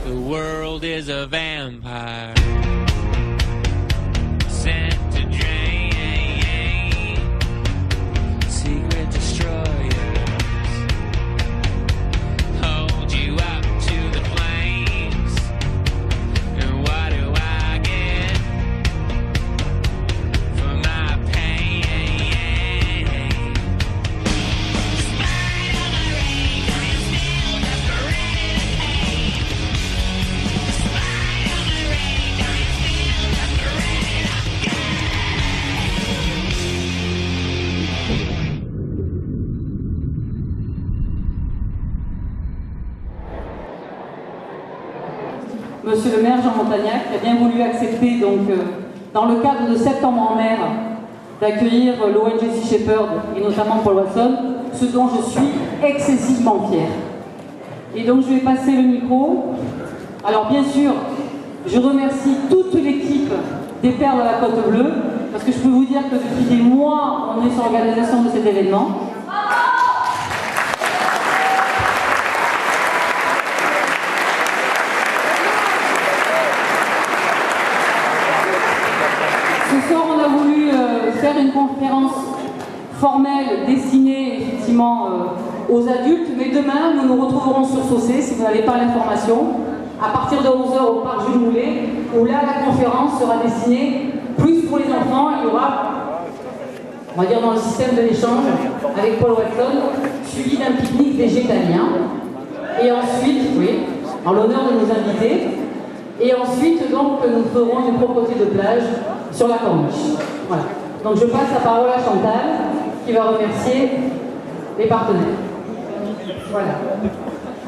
The world is a vampire sent to drain. Secret destroyers hold you up to the flames. And what do I get for my pain? Spite of my rage, I am still desperate and pain. Spite of my rage, I am still desperate again. Monsieur le maire Jean Montagnac qui a bien voulu accepter, donc, dans le cadre de Septembre en mer, d'accueillir l'ONG Sea Shepherd et notamment Paul Watson, ce dont je suis excessivement fière. Et donc je vais passer le micro. Alors bien sûr, je remercie toute l'équipe des Pères de la Côte Bleue, parce que je peux vous dire que depuis des mois, on est sur l'organisation de cet événement. Ce soir, on a voulu faire une conférence formelle destinée effectivement aux adultes, mais demain, nous nous retrouverons sur Saucé, si vous n'avez pas l'information, à partir de 11h au parc Jules Moulet, où là, la conférence sera destinée plus pour les enfants. Il y aura, on va dire, dans le système de l'échange avec Paul Watson, suivi d'un pique-nique végétalien. Et ensuite, oui, en l'honneur de nos invités. Et ensuite, donc, nous ferons une propreté de plage sur la corniche. Voilà. Donc, je passe la parole à Chantal, qui va remercier les partenaires. Voilà.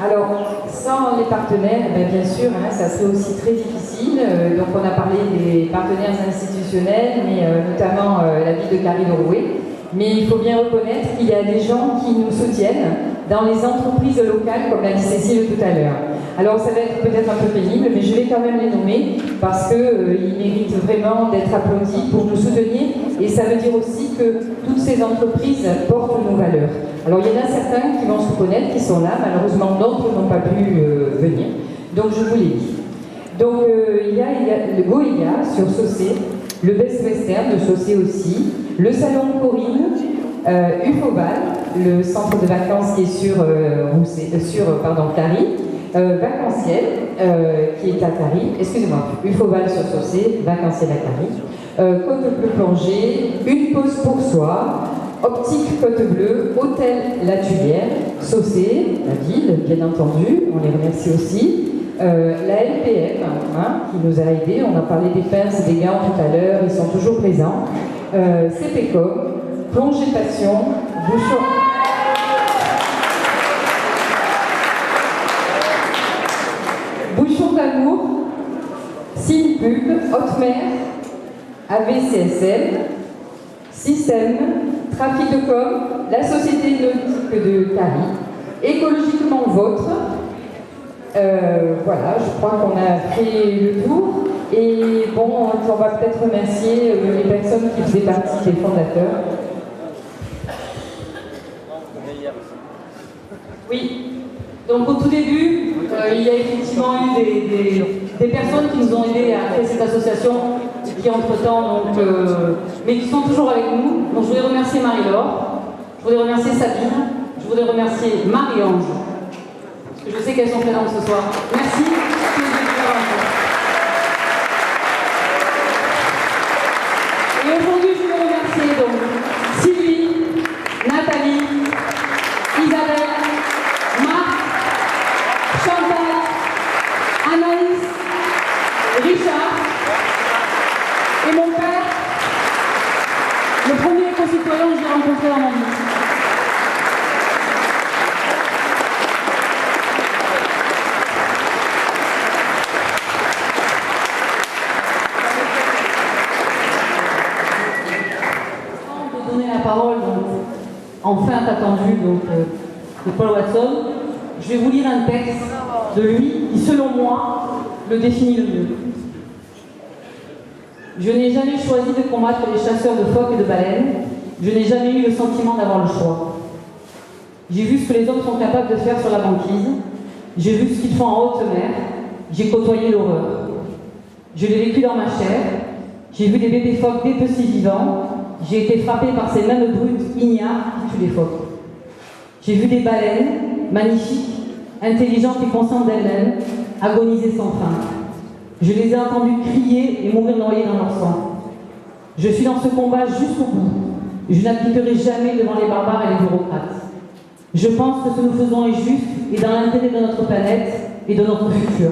Alors, sans les partenaires, bien sûr, ça serait aussi très difficile. Donc, on a parlé des partenaires institutionnels, mais notamment la ville de Carry-le-Rouet. Mais il faut bien reconnaître qu'il y a des gens qui nous soutiennent dans les entreprises locales, comme l'a dit Cécile tout à l'heure. Alors, ça va être peut-être un peu pénible, mais je vais quand même les nommer parce qu'ils méritent vraiment d'être applaudis pour nous soutenir. Et ça veut dire aussi que toutes ces entreprises portent nos valeurs. Alors, il y en a certains qui vont se reconnaître, qui sont là. Malheureusement, d'autres n'ont pas pu venir. Donc, je vous l'ai dit. Donc, il y a le Goya sur Saucé, le Best Western de Saucé aussi, le Salon Corinne, Ufobal, le centre de vacances qui est sur Tari, Vacanciel, qui est à Tari, excusez-moi, Ufobal sur Saucé, Vacanciel à Tari, Côte Bleue Plongée, Une pause pour soi, Optique Côte Bleue, Hôtel La Tulière, Saucé, la ville, bien entendu, on les remercie aussi. La LPM, qui nous a aidés, on a parlé des pinces et des gants tout à l'heure, ils sont toujours présents. CPCOM, Plongée Passion, Bouchon d'amour, Cinepub, Haute Mer, AVCSL, Système, Trafic de Com, la Société Nautique de Paris, Écologiquement Vôtre. Voilà, je crois qu'on a fait le tour. Et bon, on va peut-être remercier les personnes qui faisaient partie des fondateurs. Oui, donc au tout début, il y a effectivement eu des personnes qui nous ont aidés à créer cette association, qui entre-temps, mais qui sont toujours avec nous. Donc je voudrais remercier Marie-Laure, je voudrais remercier Sabine, je voudrais remercier Marie-Ange, parce que je sais qu'elles sont présentes ce soir. Merci. Et aujourd'hui, je veux remercier donc Sylvie, Nathalie, Isabelle, Marc, Chantal, Anaïs, Richard et mon père, le premier concitoyen que j'ai rencontré dans ma vie. Enfin attendu de Paul Watson, je vais vous lire un texte de lui qui, selon moi, le définit le mieux. Je n'ai jamais choisi de combattre les chasseurs de phoques et de baleines. Je n'ai jamais eu le sentiment d'avoir le choix. J'ai vu ce que les hommes sont capables de faire sur la banquise. J'ai vu ce qu'ils font en haute mer. j'ai côtoyé l'horreur. Je l'ai vécu dans ma chair, j'ai vu des bébés phoques dépecés vivants, j'ai été frappée par ces mêmes brutes ignares qui tuent les phoques. J'ai vu des baleines, magnifiques, intelligentes et conscientes d'elles-mêmes, agoniser sans fin. Je les ai entendues crier et mourir noyées dans leur sang. Je suis dans ce combat jusqu'au bout. Je n'abdiquerai jamais devant les barbares et les bureaucrates. Je pense que ce que nous faisons est juste et dans l'intérêt de notre planète et de notre futur.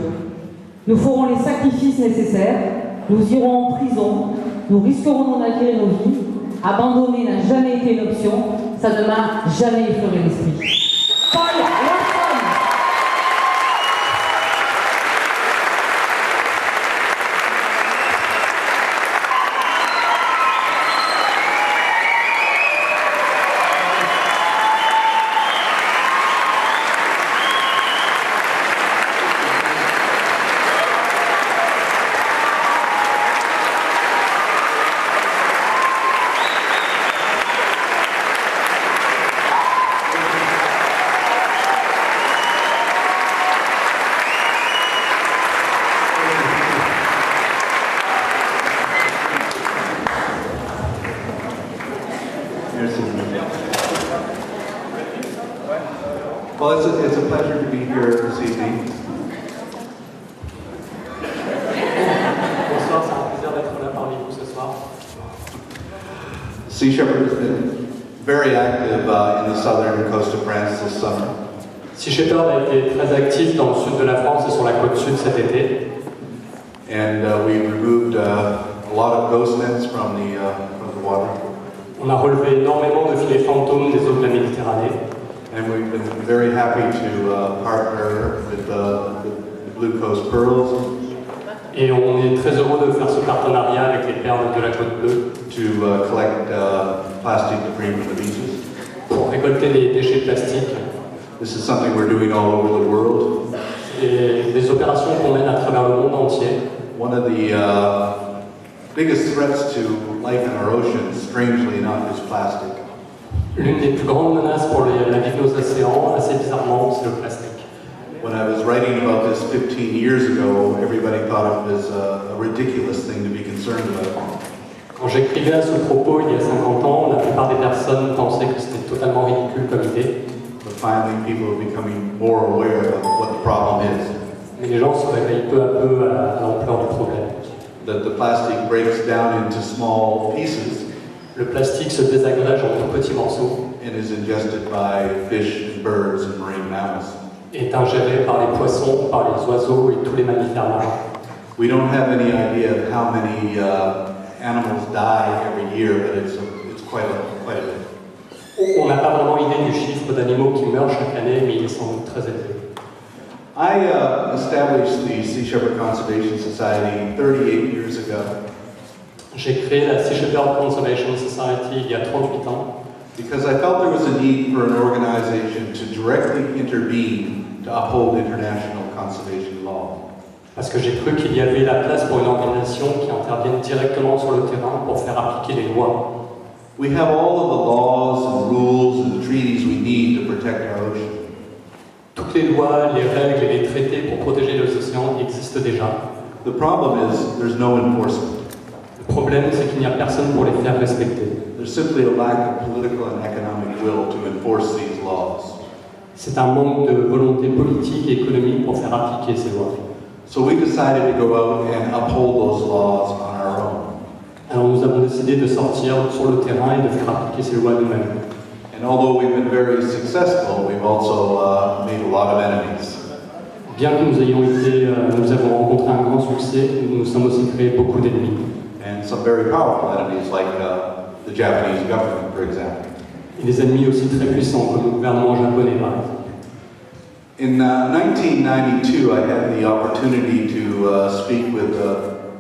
Nous ferons les sacrifices nécessaires, nous irons en prison, nous risquerons nos navires et nos vies. Abandonner n'a jamais été une option, ça ne m'a jamais effleuré l'esprit. Paul Watson. Well, it's a pleasure to be here this evening. Bonsoir, c'est un plaisir d'être là parmi vous ce soir. Sea Shepherd has been very active in the southern coast of France this summer. Sea Shepherd a été très actif dans le sud de la France et sur la côte sud cet été. And we removed a lot of ghost nets from the water. On a relevé énormément de filets fantômes des eaux de la Méditerranée. And we've been very happy to partner with the Blue Coast Pearls Et on est très heureux de faire ce partenariat avec les perles de la côte bleue to collect plastic debris from the beaches. pour récolter les déchets plastiques. This is something we're doing all over the world. Et des opérations qu'on mène à travers le monde entier. One of the biggest threats to life in our oceans, strangely enough, is plastic. L'une des plus grandes menaces pour la vie de nos océans, assez bizarrement, c'est le plastique. When I was writing about this 15 years ago, everybody thought it was a ridiculous thing to be concerned about. Quand j'écrivais à ce propos il y a 50 ans, la plupart des personnes pensaient que c'était totalement ridicule comme idée. But finally, people are becoming more aware of what the problem is. Mais les gens se réveillent peu à peu à l'ampleur du problème. That the plastic breaks down into small pieces Le plastique se désagrège en tout petits morceaux and is ingested by fish and birds and marine mammals. et est ingéré par les poissons, par les oiseaux et tous les mammifères marins. We don't have any idea of how many animals die every year, but it's quite a bit. On n'a pas vraiment idée du chiffre d'animaux qui meurent chaque année, mais il est sans doute très élevé. I established the Sea Shepherd Conservation Society 38 years ago J'ai créé la Sea Shepherd Conservation Society il y a 38 ans because I felt there was a need for an organization to directly intervene to uphold international conservation law. parce que j'ai cru qu'il y avait la place pour une organisation qui intervienne directement sur le terrain pour faire appliquer les lois. We have all of the laws and rules and treaties we need to protect our ocean. Toutes les lois, les règles et les traités pour protéger les océans existent déjà. The problem is there's no enforcement. Le problème, c'est qu'il n'y a personne pour les faire respecter. There's simply a lack of political and economic will to enforce these laws. C'est un manque de volonté politique et économique pour faire appliquer ces lois. So we decided to go out and uphold those laws on our own. Alors nous avons décidé de sortir sur le terrain et de faire appliquer ces lois nous-mêmes. And although we've been very successful, we've also made a lot of enemies. Bien que nous avons rencontré un grand succès, nous nous sommes aussi créés beaucoup d'ennemis. And some very powerful enemies like the Japanese government, for example. Et des ennemis aussi très puissants, comme le gouvernement japonais par exemple. In 1992, I had the opportunity to speak with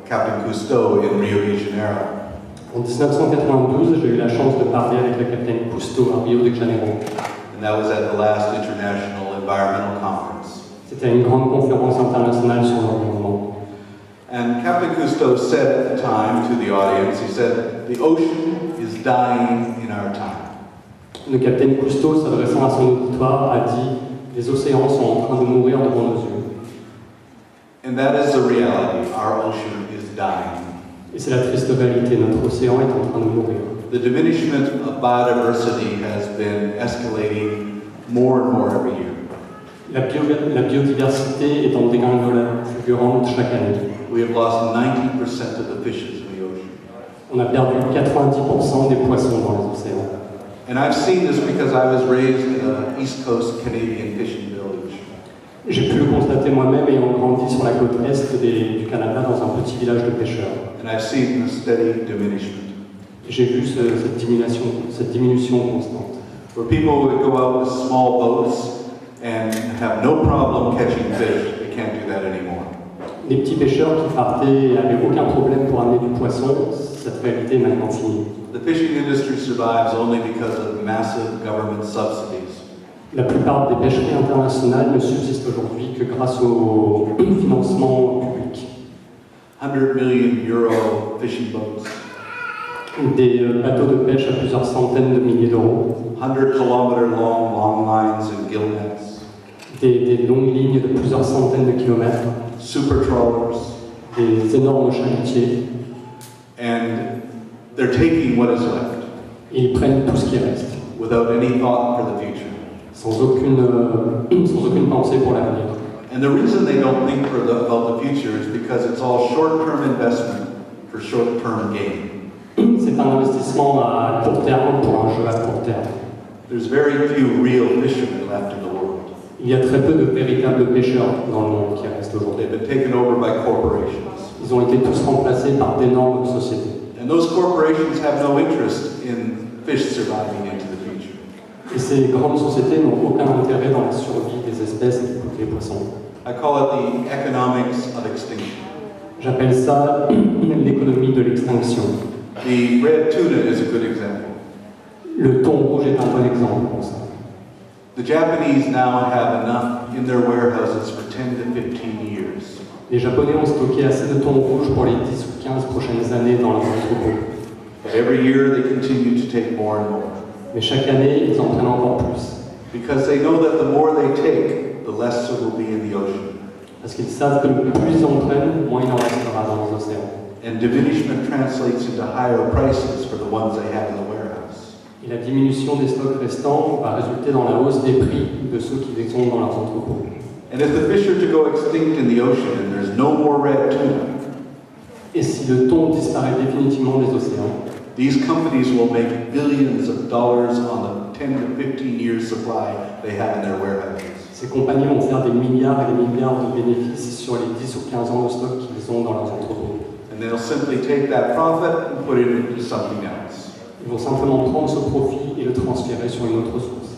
Captain Cousteau in Rio de Janeiro. En 1992, j'ai eu la chance de parler avec le capitaine Cousteau à Rio de Janeiro. And that was at the last International Environmental Conference. C'était une grande conférence internationale sur l'environnement. And Captain Cousteau said at the time to the audience, he said, "The ocean is dying in our time." Le capitaine Cousteau, s'adressant à son auditoire, a dit « Les océans sont en train de mourir devant nos yeux. » And that is the reality. Our ocean is dying. Et c'est la triste réalité, notre océan est en train de mourir. The diminishment of biodiversity has been escalating more and more every year. La biodiversité est en dégringolade fulgurante chaque année. We have lost 90% of the fishes in the ocean. On a perdu 90% des poissons dans les océans. And I've seen this because I was raised in an East Coast Canadian fishing village. J'ai pu le constater moi-même ayant grandi sur la côte est du Canada dans un petit village de pêcheurs. And I've seen the steady diminishment. Et j'ai vu cette diminution constante. Where people would go out with small boats and have no problem catching fish, they can't do that anymore. Les petits pêcheurs qui partaient et n'avaient aucun problème pour amener du poisson, cette réalité est maintenant finie. The fishing industry survives only because of massive government subsidies. La plupart des pêcheries internationales ne subsistent aujourd'hui que grâce au financement public. 100 million euro fishing boats, Des bateaux de pêche à plusieurs centaines de milliers d'euros, 100 kilometer long lines and gill nets, des longues lignes de plusieurs centaines de kilomètres, super trawlers, des énormes chalutiers, and they're taking what is left et ils prennent tout ce qui reste, without any thought for the future. sans aucune pensée pour l'avenir. And the reason they don't think about the future is because it's all short-term investment for short-term gain. C'est un investissement à court terme pour un jeu à court terme. There's very few real fishermen left in the world. Il y a très peu de véritables pêcheurs dans le monde qui restent aujourd'hui. They've been taken over by corporations. Ils ont été tous remplacés par d'énormes sociétés. And those corporations have no interest in fish surviving into the future. Et ces grandes sociétés n'ont aucun intérêt dans la survie des espèces et des poissons. I call it the economics of extinction. J'appelle ça l'économie de l'extinction. The red tuna is a good example. Le thon rouge est un bon exemple pour ça. The Japanese now have enough in their warehouses for 10 to 15 years. Les Japonais ont stocké assez de thon rouge pour les 10 ou 15 prochaines années dans leurs entrepôts. But every year they continue to take more and more. Mais chaque année, ils en prennent encore plus. Because they know that the more they take, the less there will be in the ocean. Parce qu'ils savent que le plus ils en prennent, moins il en restera dans les océans. And diminishment translates into higher prices for the ones they have in the warehouse. Et la diminution des stocks restants va résulter dans la hausse des prix de ceux qui les ont dans leurs entrepôts. And if the fish are to go extinct in the ocean and there's no more red tuna, Et si le thon disparaît définitivement des océans, these companies will make billions of dollars on the 10 to 15 years supply they have in their warehouses. ces compagnies vont faire des milliards et des milliards de bénéfices sur les 10 ou 15 ans de stock qu'ils ont dans leurs entrepôts. And they'll simply take that profit and put it into something else. Ils vont simplement prendre ce profit et le transférer sur une autre source.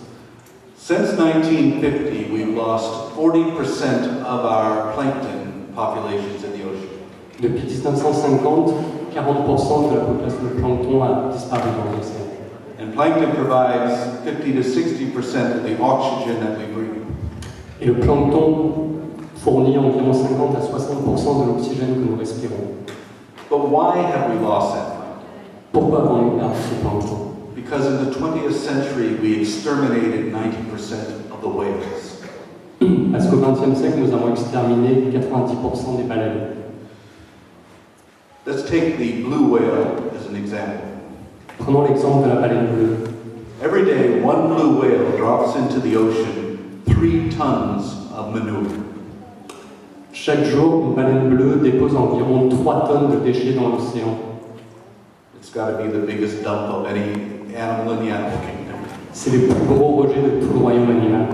Since 1950, we've lost 40% of our plankton populations in the ocean. Depuis 1950, 40% de la population de plancton a disparu dans les océans. And plankton provides 50 to 60% of the oxygen that we breathe. Et le plancton fournit environ 50 à 60% de l'oxygène que nous respirons. But why have we lost that plankton? Pourquoi avons-nous perdu ce plancton? Because in the 20th century, we exterminated 90% of the whales. Parce qu'au XXe siècle, nous avons exterminé 90% des baleines. Let's take the blue whale as an example. Prenons l'exemple de la baleine bleue. Every day, one blue whale drops into the ocean 3 tons of manure. Chaque jour, une baleine bleue dépose environ 3 tonnes de déchets dans l'océan. It's got to be the biggest dump of any animal in the animal kingdom. C'est les plus gros rejets de tout le royaume animal.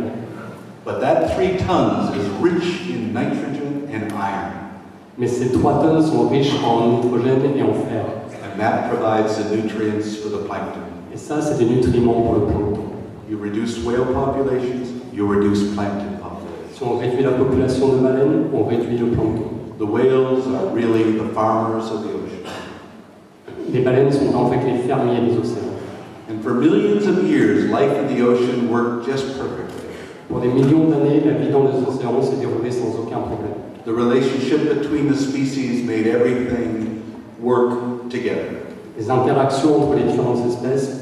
But that 3 tons is rich in nitrogen and iron, Mais ces 3 tonnes sont riches en nitrogène et en fer. and that provides the nutrients for the plankton. Et ça, c'est des nutriments pour le plancton. You reduce whale populations, you reduce plankton populations. Si on réduit la population de baleines, on réduit le plancton. The whales are really the farmers of the ocean. Les baleines sont en fait les fermiers des océans. And for millions of years, life in the ocean worked just perfectly. Pour des millions d'années, la vie dans les océans s'est déroulée sans aucun problème. The relationship between the species made everything work together. Les interactions entre les différentes espèces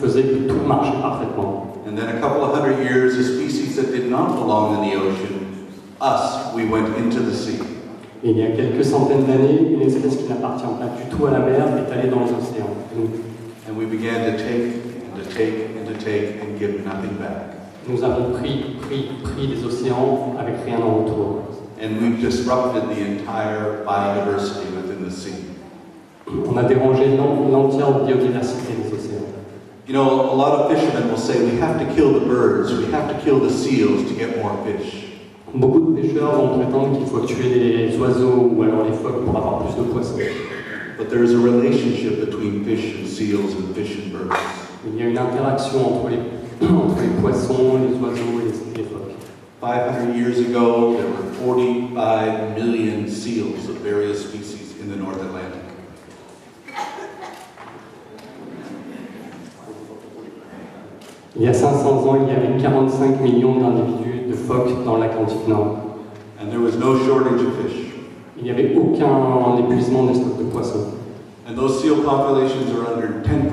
faisaient que tout marchait parfaitement. And then a couple of hundred years, the species that did not belong in the ocean Us, we went into the sea. Et il y a quelques centaines d'années, une espèce qui n'appartient pas du tout à la mer est allée dans les océans. And we began to take and to take and to take and give nothing back. Nous avons pris les océans avec rien en retour. And we've disrupted the entire biodiversity within the sea. On a dérangé l'entière biodiversité des océans. You know, a lot of fishermen will say we have to kill the birds, we have to kill the seals to get more fish. Beaucoup de pêcheurs vont prétendre qu'il faut tuer les oiseaux ou alors les phoques pour avoir plus de poissons. But there is a relationship between fish and seals and fish and birds. Il y a une interaction entre les poissons, les oiseaux et les phoques. 500 years ago, there were 45 million seals of various species in the North Atlantic. Il y a 500 ans, il y avait 45 millions d'individus de phoques dans l'Atlantique Nord. And there was no shortage of fish. Il n'y avait aucun épuisement des stocks de poissons. And those seal populations are under 10%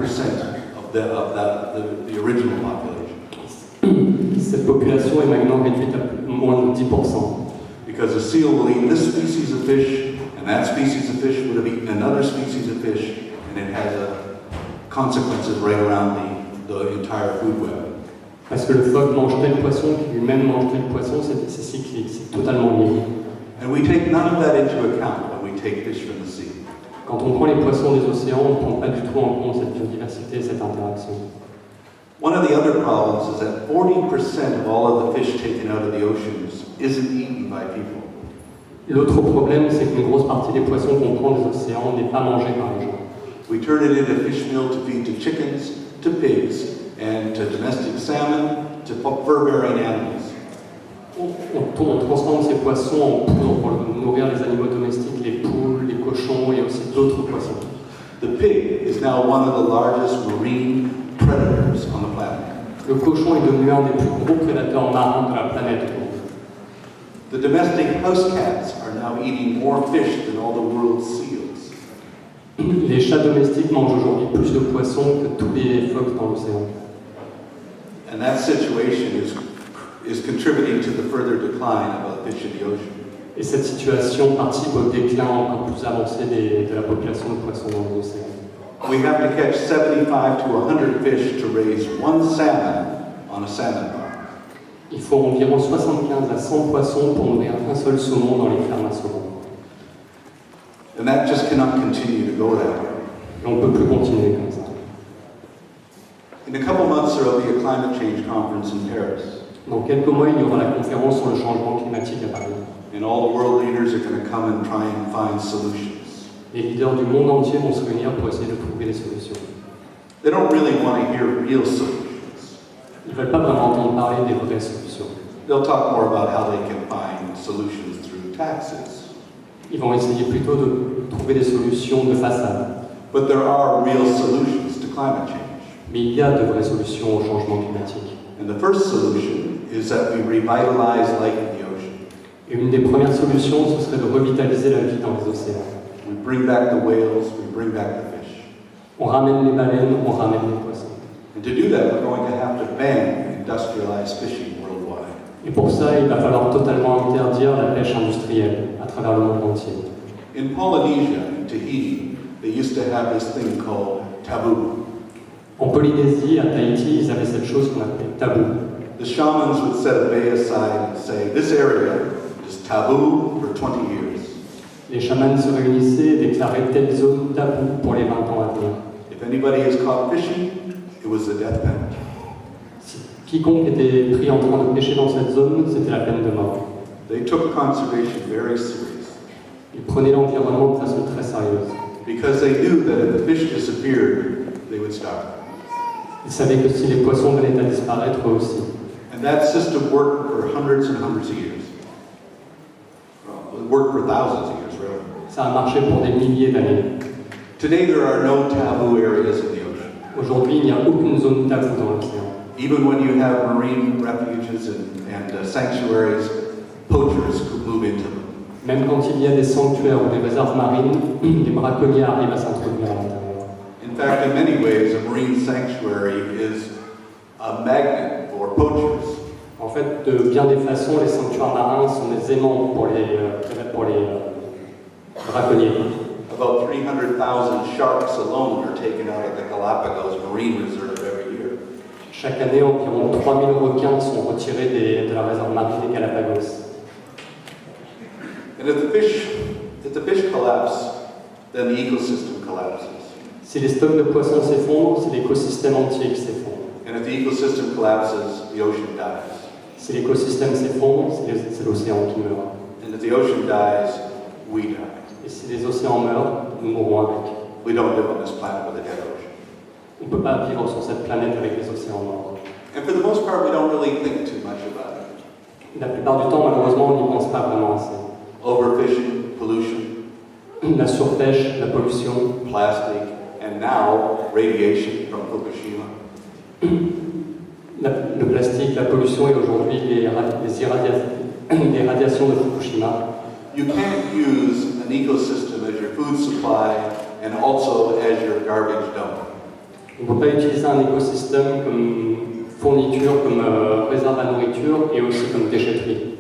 of the original population. Cette population est maintenant réduite à moins de 10%. Because a seal will eat this species of fish, and that species of fish would have eaten another species of fish, and it has consequences right around the entire food web. Parce que le phoque mange tel poisson, qui lui-même mange tel poisson, c'est cyclique, c'est totalement lié. And we take none of that into account when we take fish from the sea. Quand on prend les poissons des océans, on ne prend pas du tout en compte cette biodiversité, cette interaction. One of the other problems is that 40% of all of the fish taken out of the oceans isn't eaten by people. L'autre problème, c'est qu'une grosse partie des poissons qu'on prend des océans n'est pas mangée par les gens. We turn it into fish meal to feed to chickens, to pigs, and to domestic salmon, to fur-bearing animals. On transforme ces poissons en poudre pour nourrir les animaux domestiques, les poules, les cochons et aussi d'autres poissons. The pig is now one of the largest marine predators on the planet. Le cochon est devenu un des plus gros prédateurs marins de la planète. The domestic house cats are now eating more fish than all the world's seals. Les chats domestiques mangent aujourd'hui plus de poissons que tous les phoques dans l'océan. And that situation is contributing to the further decline of fish in the ocean. Et cette situation participe au déclin encore plus avancé de la population de poissons dans les océans. We have to catch 75 to 100 fish to raise one salmon on a salmon farm. Il faut environ 75 à 100 poissons pour nourrir un seul saumon dans les fermes à saumon. And that just cannot continue to go that way. Et on ne peut plus continuer comme ça. In a couple months, there will be a climate change conference in Paris. Dans quelques mois, il y aura la conférence sur le changement climatique à Paris. And all the world leaders are going to come and try and find solutions. Les leaders du monde entier vont se réunir pour essayer de trouver des solutions. They don't really want to hear real solutions. Ils ne veulent pas vraiment entendre parler des vraies solutions. They'll talk more about how they can find solutions through taxes. Ils vont essayer plutôt de trouver des solutions de façade. But there are real solutions to climate change. Mais il y a de vraies solutions au changement climatique. And the first solution is that we revitalize life in the ocean. Et une des premières solutions, ce serait de revitaliser la vie dans les océans. We bring back the whales, we bring back the fish. On ramène les baleines, on ramène les poissons. And to do that, we're going to have to ban industrialized fishing worldwide. Et pour ça, il va falloir totalement interdire la pêche industrielle à travers le monde entier. In Polynesia, in Tahiti, they used to have this thing called taboo. En Polynésie, à Tahiti, ils avaient cette chose qu'on appelait tabou. The shamans would set a bay aside and say, this area is taboo for 20 years. Les chamans se réunissaient et déclaraient telle zone taboue pour les 20 ans à venir. If anybody is caught fishing, it was the death penalty. Si quiconque était pris en train de pêcher dans cette zone, c'était la peine de mort. They took conservation very seriously Ils prenaient l'environnement de façon très sérieuse. because they knew that if the fish disappeared, they would starve. Ils savaient que si les poissons venaient à disparaître, eux aussi. And that system worked for hundreds and hundreds of years. Well, it worked for thousands of years, really. Ça a marché pour des milliers d'années. Today, there are no taboo areas in the ocean. Aujourd'hui, il n'y a aucune zone taboue dans l'océan. Even when you have marine refuges and sanctuaries, poachers could move into them. Même quand il y a des sanctuaires ou des réserves marines, les braconniers arrivent à s'introduire à l'intérieur. In fact, in many ways, a marine sanctuary is a magnet for poachers. En fait, de bien des façons, les sanctuaires marins sont des aimants pour les braconniers. About 300,000 sharks alone are taken out of the Galapagos Marine Reserve every year. Chaque année, environ 3000 requins sont retirés de la réserve marine des Galapagos. And if the fish collapse, then the ecosystem collapses. Si les stocks de poissons s'effondrent, c'est l'écosystème entier qui s'effondre. And if the ecosystem collapses, the ocean dies. Si l'écosystème s'effondre, c'est l'océan qui meurt. And if the ocean dies, we die. Et si les océans meurent, nous mourrons avec. We don't live on this planet with a dead ocean. On ne peut pas vivre sur cette planète avec les océans morts. And for the most part, we don't really think too much about it. La plupart du temps, malheureusement, on n'y pense pas vraiment assez. Overfishing, pollution, La surpêche, la pollution, plastic, and now radiation from Fukushima. le plastique, la pollution et aujourd'hui les radiations de Fukushima. You can't use an ecosystem as your food supply and also as your garbage dump. On ne peut pas utiliser un écosystème comme fourniture, comme réserve à nourriture et aussi comme déchetterie.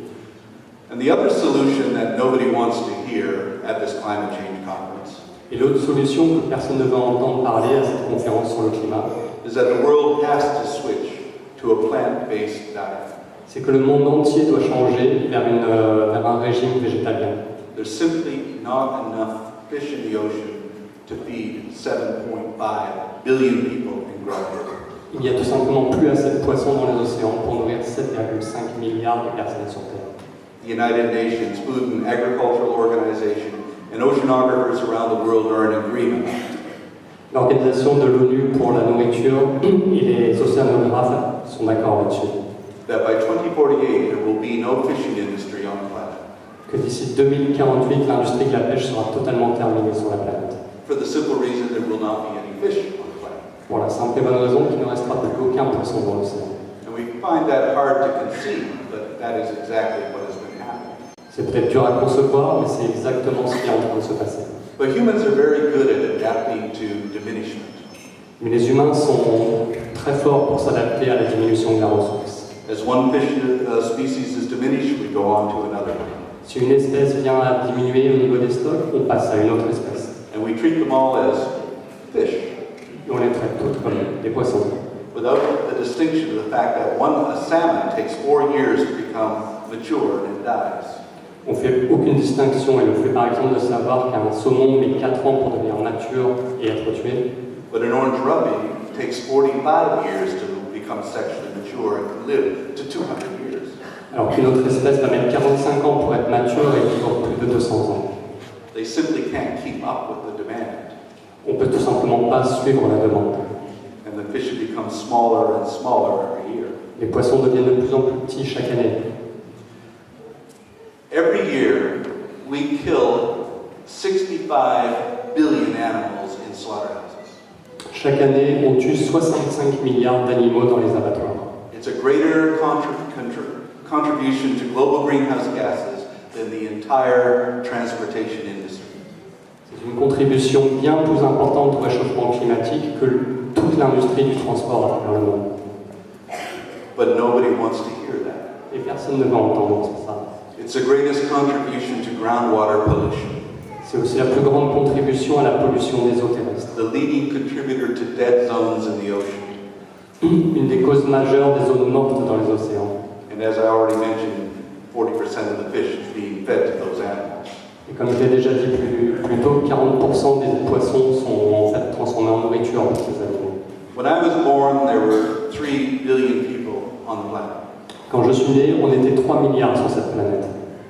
And the other solution that nobody wants to hear at this climate change conference Et l'autre solution que personne ne veut entendre parler à cette conférence sur le climat, is that the world has to switch to a plant-based diet. c'est que le monde entier doit changer vers un régime végétalien. There's simply not enough fish in the ocean to feed 7.5 billion people in growth. Il n'y a tout simplement plus assez de poissons dans les océans pour nourrir 7,5 milliards de personnes sur Terre. The United Nations Food and Agricultural Organization and oceanographers around the world are in agreement L'Organisation de l'ONU pour la nourriture et les océanographes sont d'accord là-dessus. that by 2048 there will be no fishing industry on the planet. Que d'ici 2048, l'industrie de la pêche sera totalement terminée sur la planète. For the simple reason there will not be any fish on the planet. Pour la simple et bonne raison qu'il ne restera plus aucun poisson dans l'océan. And we find that hard to conceive, but that is exactly what has been happening. C'est peut-être dur à concevoir, mais c'est exactement ce qui est en train de se passer. But humans are very good at adapting to diminishment. Mais les humains sont très forts pour s'adapter à la diminution de la ressource. As one fish species is diminished, we go on to another. Si une espèce vient à diminuer au niveau des stocks, on passe à une autre espèce. And we treat them all as fish, Et on les traite toutes comme des poissons. without the distinction of the fact that a salmon takes 4 years to become mature and it dies. On ne fait aucune distinction et le fait par exemple de savoir qu'un saumon met 4 ans pour devenir mature et être tué. But an orange ruby takes 45 years to become sexually mature and can live to 200 years. Alors qu'une autre espèce va mettre 45 ans pour être mature et vivre plus de 200 ans. They simply can't keep up with the demand. On peut tout simplement pas suivre la demande. And the fish become smaller and smaller every year. Les poissons deviennent de plus en plus petits chaque année. Every year, we kill 65 billion animals in slaughterhouses. Chaque année, on tue 65 milliards d'animaux dans les abattoirs. It's a greater contribution to global greenhouse gases than the entire transportation industry. C'est une contribution bien plus importante au réchauffement climatique que toute l'industrie du transport à travers le monde. But nobody wants to hear that. Et personne ne va entendre ça. It's the greatest contribution to groundwater pollution, C'est aussi la plus grande contribution à la pollution des eaux terrestres. the leading contributor to dead zones in the ocean. Une des causes majeures des zones mortes dans les océans. And as I already mentioned, 40% of the fish is being fed to those animals. Et comme je l'ai déjà dit plus tôt, 40% des poissons sont en fait transformés en nourriture pour ces animaux. When I was born, there were 3 billion people on the planet. Quand je suis né, on était 3 milliards sur cette planète.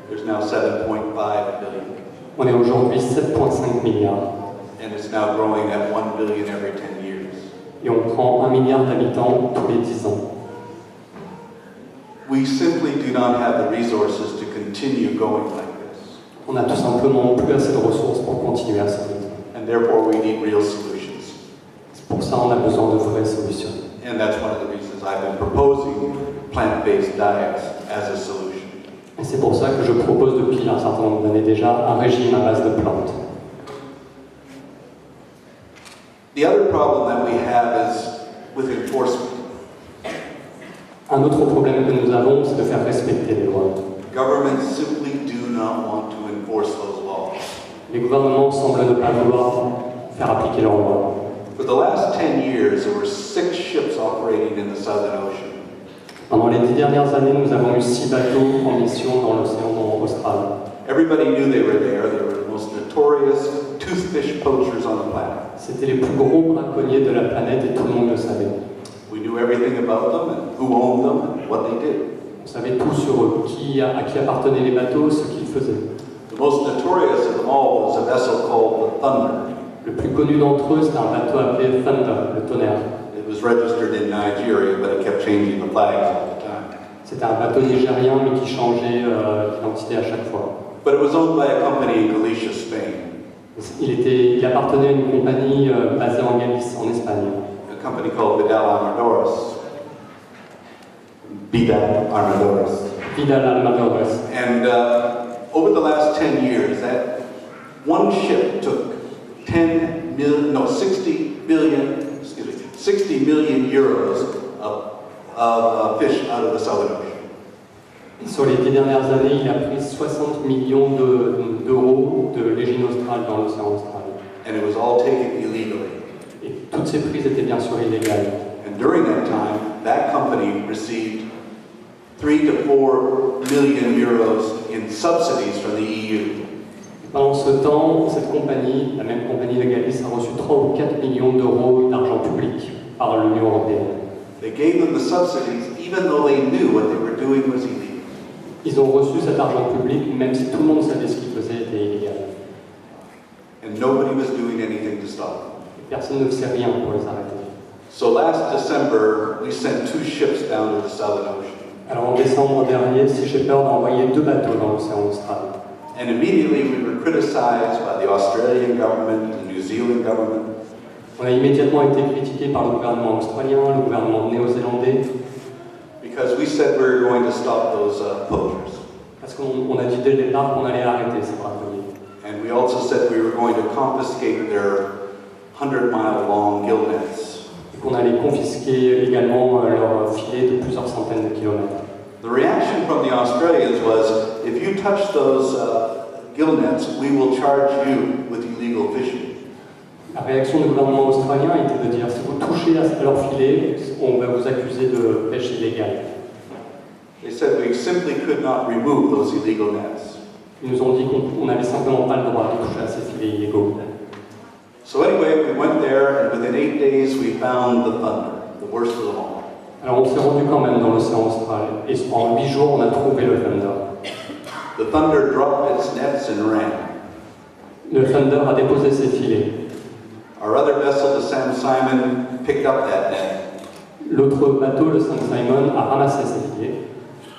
There's now 7.5 billion. On est aujourd'hui 7,5 milliards. And it's now growing at 1 billion every 10 years. Et on prend 1 milliard d'habitants tous les 10 ans. We simply do not have the resources to continue going like this. On n'a tout simplement plus assez de ressources pour continuer à ce rythme. And therefore we need real solutions. C'est pour ça qu'on a besoin de vraies solutions. And that's one of the reasons I've been proposing plant-based diets as a solution. Et c'est pour ça que je propose depuis un certain nombre d'années déjà un régime à base de plantes. The other problem that we have is with enforcement. Un autre problème que nous avons, c'est de faire respecter les lois. Governments simply do not want to enforce those laws. Les gouvernements semblent ne pas vouloir faire appliquer leurs lois. For the last 10 years, there were 6 ships operating in the Southern Ocean. Pendant les 10 dernières années, nous avons eu 6 bateaux en mission dans l'océan austral. Everybody knew they were there. They were the most notorious toothfish poachers on the planet. C'était les plus gros braconniers de la planète et tout le monde le savait. We knew everything about them and who owned them and what they did. On savait tout sur eux, à qui appartenaient les bateaux, ce qu'ils faisaient. The most notorious of them all was a vessel called the Thunder. Le plus connu d'entre eux, c'était un bateau appelé Thunder, le tonnerre. It was registered in Nigeria, but it kept changing the flags all the time. C'était un bateau nigérien, mais qui changeait d'identité à chaque fois. But it was owned by a company in Galicia, Spain, Il appartenait à une compagnie basée en Galice, en Espagne. a company called Vidal Armadores. Vidal Armadores. And over the last 10 years, that one ship took 60 million euros of fish out of the Southern Ocean. Sur les 10 dernières années, il a pris 60 millions d'euros de légine australe dans l'océan austral. And it was all taken illegally. Et toutes ces prises étaient bien sûr illégales. And during that time, that company received 3 to 4 million euros in subsidies from the EU. Pendant ce temps, cette compagnie, la même compagnie de Galice, a reçu 3 ou 4 millions d'euros d'argent public par l'Union européenne. They gave them the subsidies even though they knew what they were doing was illegal. Ils ont reçu cet argent public, même si tout le monde savait ce qu'ils faisaient était illégal. And nobody was doing anything to stop them. Et personne ne faisait rien pour les arrêter. So last December, we sent 2 ships down to the Southern Ocean. Alors en décembre dernier, Sea Shepherd a envoyé 2 bateaux dans l'océan austral. And immediately we were criticized by the Australian government, the New Zealand government. On a immédiatement été critiqué par le gouvernement australien, le gouvernement néo-zélandais, Because we said we were going to stop those poachers. parce qu'on a dit dès le départ qu'on allait arrêter ces braconniers. And we also said we were going to confiscate their 100-mile-long gill nets. Et qu'on allait confisquer également leurs filets de plusieurs centaines de kilomètres. The reaction from the Australians was, if you touch those gill nets, we will charge you with illegal fishing. La réaction du gouvernement australien était de dire si vous touchez à leur filet, on va vous accuser de pêche illégale. They said we simply could not remove those illegal nets. Ils nous ont dit qu'on n'avait simplement pas le droit de toucher à ces filets illégaux. So anyway, we went there, and within 8 days we found the Thunder, the worst of them all. Alors on s'est rendu quand même dans l'océan austral, et en 8 jours on a trouvé le Thunder. The Thunder dropped its nets and ran. Le Thunder a déposé ses filets. Our other vessel, the Sam Simon, picked up that net. L'autre bateau, le Saint Simon, a ramassé ses filets.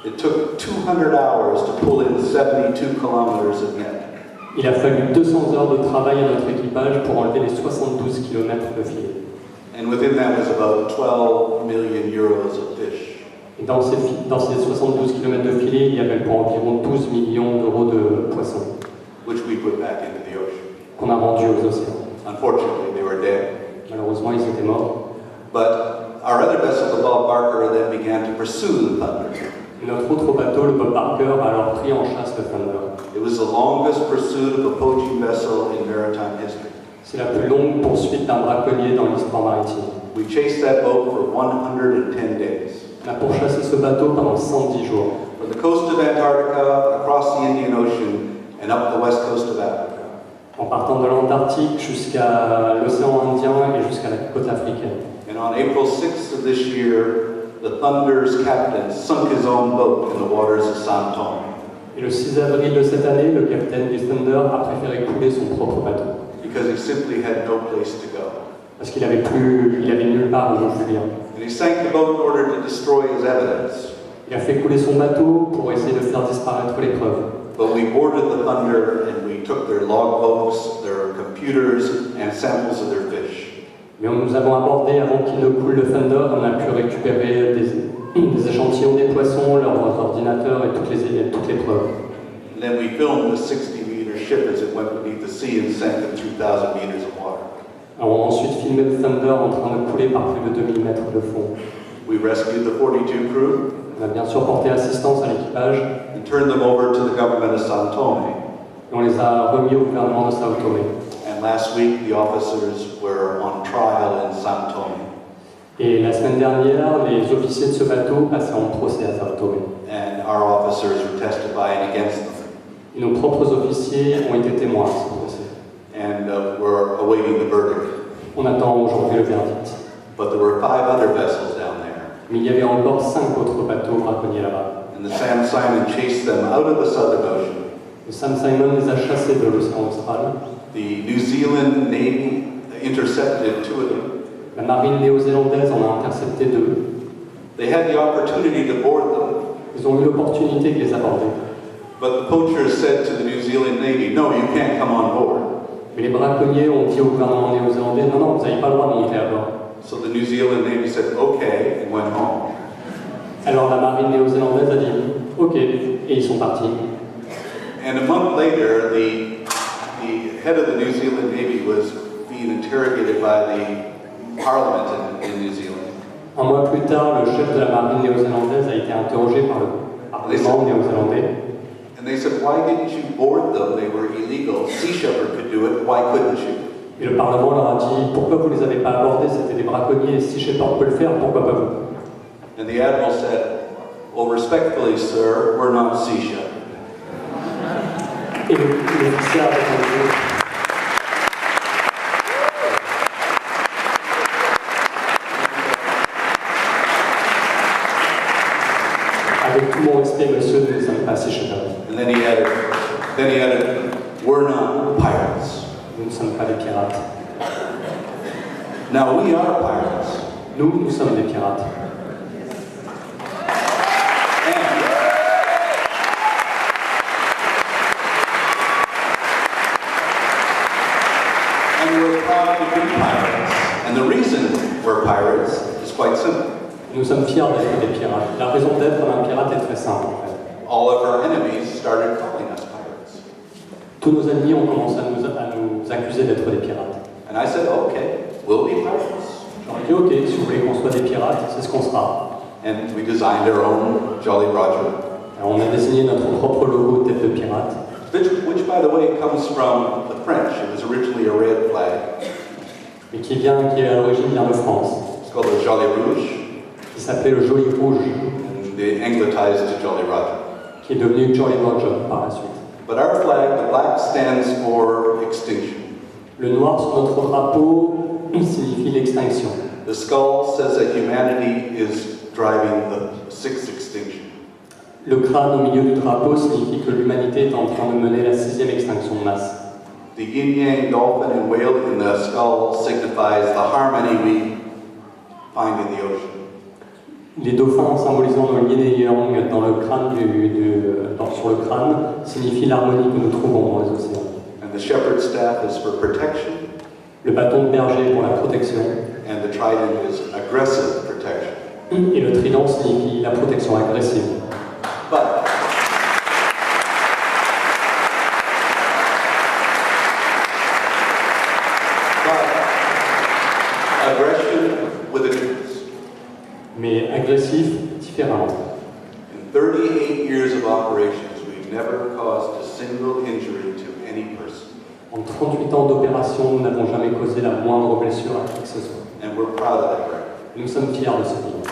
It took 200 hours to pull in 72 kilometers of net. Il a fallu 200 heures de travail à notre équipage pour enlever les 72 km de filets. And within that was about 12 million euros of fish. Et dans ces 72 km de filets, il y avait pour environ 12 millions d'euros de poissons Which we put back into the ocean. qu'on a rendus aux océans. Unfortunately, they were dead. Malheureusement, ils étaient morts. But our other vessel, the Bob Barker, then began to pursue the Thunder. Et notre autre bateau, le Bob Barker, a alors pris en chasse le Thunder. It was the longest pursuit of a poaching vessel in maritime history. C'est la plus longue poursuite d'un braconnier dans l'histoire maritime. We chased that boat for 110 days. On a pourchassé ce bateau pendant 110 jours. From the coast of Antarctica, across the Indian Ocean, and up the west coast of Africa. En partant de l'Antarctique jusqu'à l'océan Indien et jusqu'à la côte africaine. And on April 6th of this year, the Thunder's captain sunk his own boat in the waters of Santon. Et le 6 avril de cette année, le capitaine du Thunder a préféré couler son propre bateau. Because he simply had no place to go. Parce qu'il avait nulle part où fuir. And he sank the boat in order to destroy his evidence. Il a fait couler son bateau pour essayer de faire disparaître les preuves. But we boarded the Thunder and we took their logbooks, their computers, and samples of their fish. Mais nous avons abordé avant qu'il ne coule le Thunder, on a pu récupérer des échantillons des poissons, leurs ordinateurs et toutes les preuves. And then we filmed the 60-meter ship as it went beneath the sea and sank in 2,000 meters of water. Alors, on a ensuite filmé le Thunder en train de couler par plus de 2000 mètres de fond. We rescued the 42 crew On a bien sûr porté assistance à l'équipage and turned them over to the government of Sao Tome. et on les a remis au gouvernement de Sao Tomé. And last week, the officers were on trial in Sao Tome. Et la semaine dernière, les officiers de ce bateau passaient en procès à Sao Tomé. And our officers were testifying against them. Et nos propres officiers ont été témoins de ce procès. And we're awaiting the verdict. On attend aujourd'hui le verdict. But there were 5 other vessels down there. Mais il y avait encore 5 autres bateaux braconniers là-bas. And the Sam Simon chased them out of the Southern Ocean. Le Sam Simon les a chassés de l'océan Austral. The New Zealand Navy intercepted 2 of them. La marine néo-zélandaise en a intercepté 2. They had the opportunity to board them, Ils ont eu l'opportunité de les aborder. but the poachers said to the New Zealand Navy, "No, you can't come on board." Mais les braconniers ont dit au gouvernement néo-zélandais « Non, non, vous n'avez pas le droit de monter à bord So the New Zealand Navy said, "Okay," and went home. ». Alors la marine néo-zélandaise a dit « Ok » et ils sont partis. And a month later, the head of the New Zealand Navy was being interrogated by the Parliament in New Zealand. Un mois plus tard, le chef de la marine néo-zélandaise a été interrogé par le Parlement néo-zélandais. And they said, "Why didn't you board them? They were illegal. Sea Shepherd could do it. Why couldn't you?" Et le Parlement leur a dit « Pourquoi vous ne les avez pas abordés? C'était des braconniers, et Sea Shepherd peut le faire, pourquoi pas vous ?» And the admiral said, "Well, respectfully, sir, we're not Sea Shepherd." Et l'officier a répondu avec tout mon respect, monsieur, nous ne sommes pas Sea Shepherd. And then he added, "We're not pirates." Nous ne sommes pas des pirates. Now we are pirates. Nous sommes des pirates. And we're proud to be pirates. And the reason we're pirates is quite simple. Nous sommes fiers d'être des pirates. La raison d'être d'un pirate est très simple en fait. All of our enemies started calling us pirates. Tous nos ennemis ont commencé à nous accuser d'être des pirates. And I said, "Okay, we'll be pirates." J'aurais dit ok, si vous voulez qu'on soit des pirates, c'est ce qu'on sera. And we designed our own Jolly Roger, Alors, on a désigné notre propre logo tête de pirate, which by the way, comes from the French. It was originally a red flag. et qui est à l'origine vient de France, It's called the Jolly Rouge, qui s'appelait le Joli Rouge, and they anglicized to Jolly Roger. qui est devenu Jolly Roger par la suite. But our flag, the black, stands for extinction. Le noir sur notre drapeau signifie l'extinction. The skull says that humanity is driving the 6th extinction. Le crâne au milieu du drapeau signifie que l'humanité est en train de mener la 6e extinction de masse. The yin-yang dolphin and whale in the skull signifies the harmony we find in the ocean. Les dauphins symbolisant le yin et yang dans le crâne sur le crâne signifient l'harmonie que nous trouvons dans les océans. And the shepherd's staff is for protection, Le bâton de berger pour la protection and the trident is aggressive protection. et le trident signifie la protection agressive. But aggression with a difference. Mais agressif différemment. In 38 years of operations, we've never caused a single injury to any person. En 38 ans d'opération, nous n'avons jamais causé la moindre blessure à qui que ce soit. And we're proud of that record. Nous sommes fiers de ce bilan.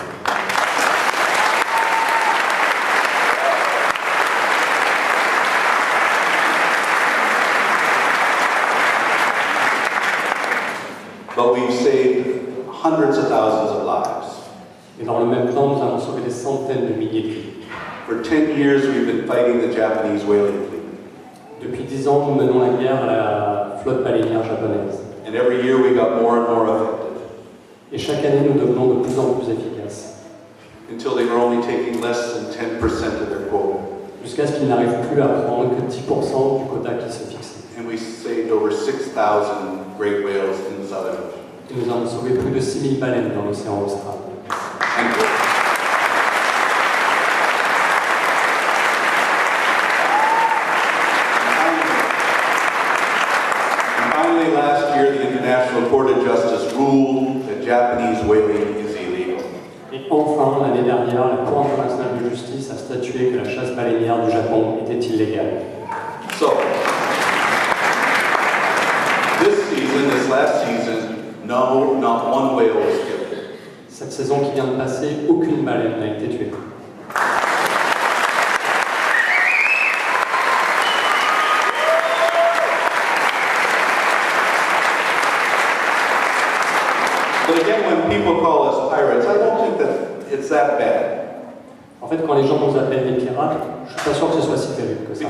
But we've saved hundreds of thousands of lives. Et dans le même temps, nous avons sauvé des centaines de milliers de vies. For 10 years, we've been fighting the Japanese whaling fleet. Depuis 10 ans, nous menons la guerre à la flotte baleinière japonaise. And every year, we got more and more effective Et chaque année, nous devenons de plus en plus efficaces. until they were only taking less than 10% of their quota. Jusqu'à ce qu'ils n'arrivent plus à prendre que 10% du quota qui se fixe. And we saved over 6,000 great whales in the Southern Ocean. Et nous avons sauvé plus de 6000 baleines dans l'océan austral. And finally, last year, the International Court of Justice ruled that Japanese whaling is illegal. Et enfin, statué que la chasse baleinière du Japon était illégale. So, this last season, no, not one whale was killed. Cette saison qui vient de passer, aucune baleine n'a été tuée. But again, when people call us pirates, I don't think that it's that bad. En fait, quand les gens nous appellent des pirates, je suis pas sûr que ce soit si terrible que ça.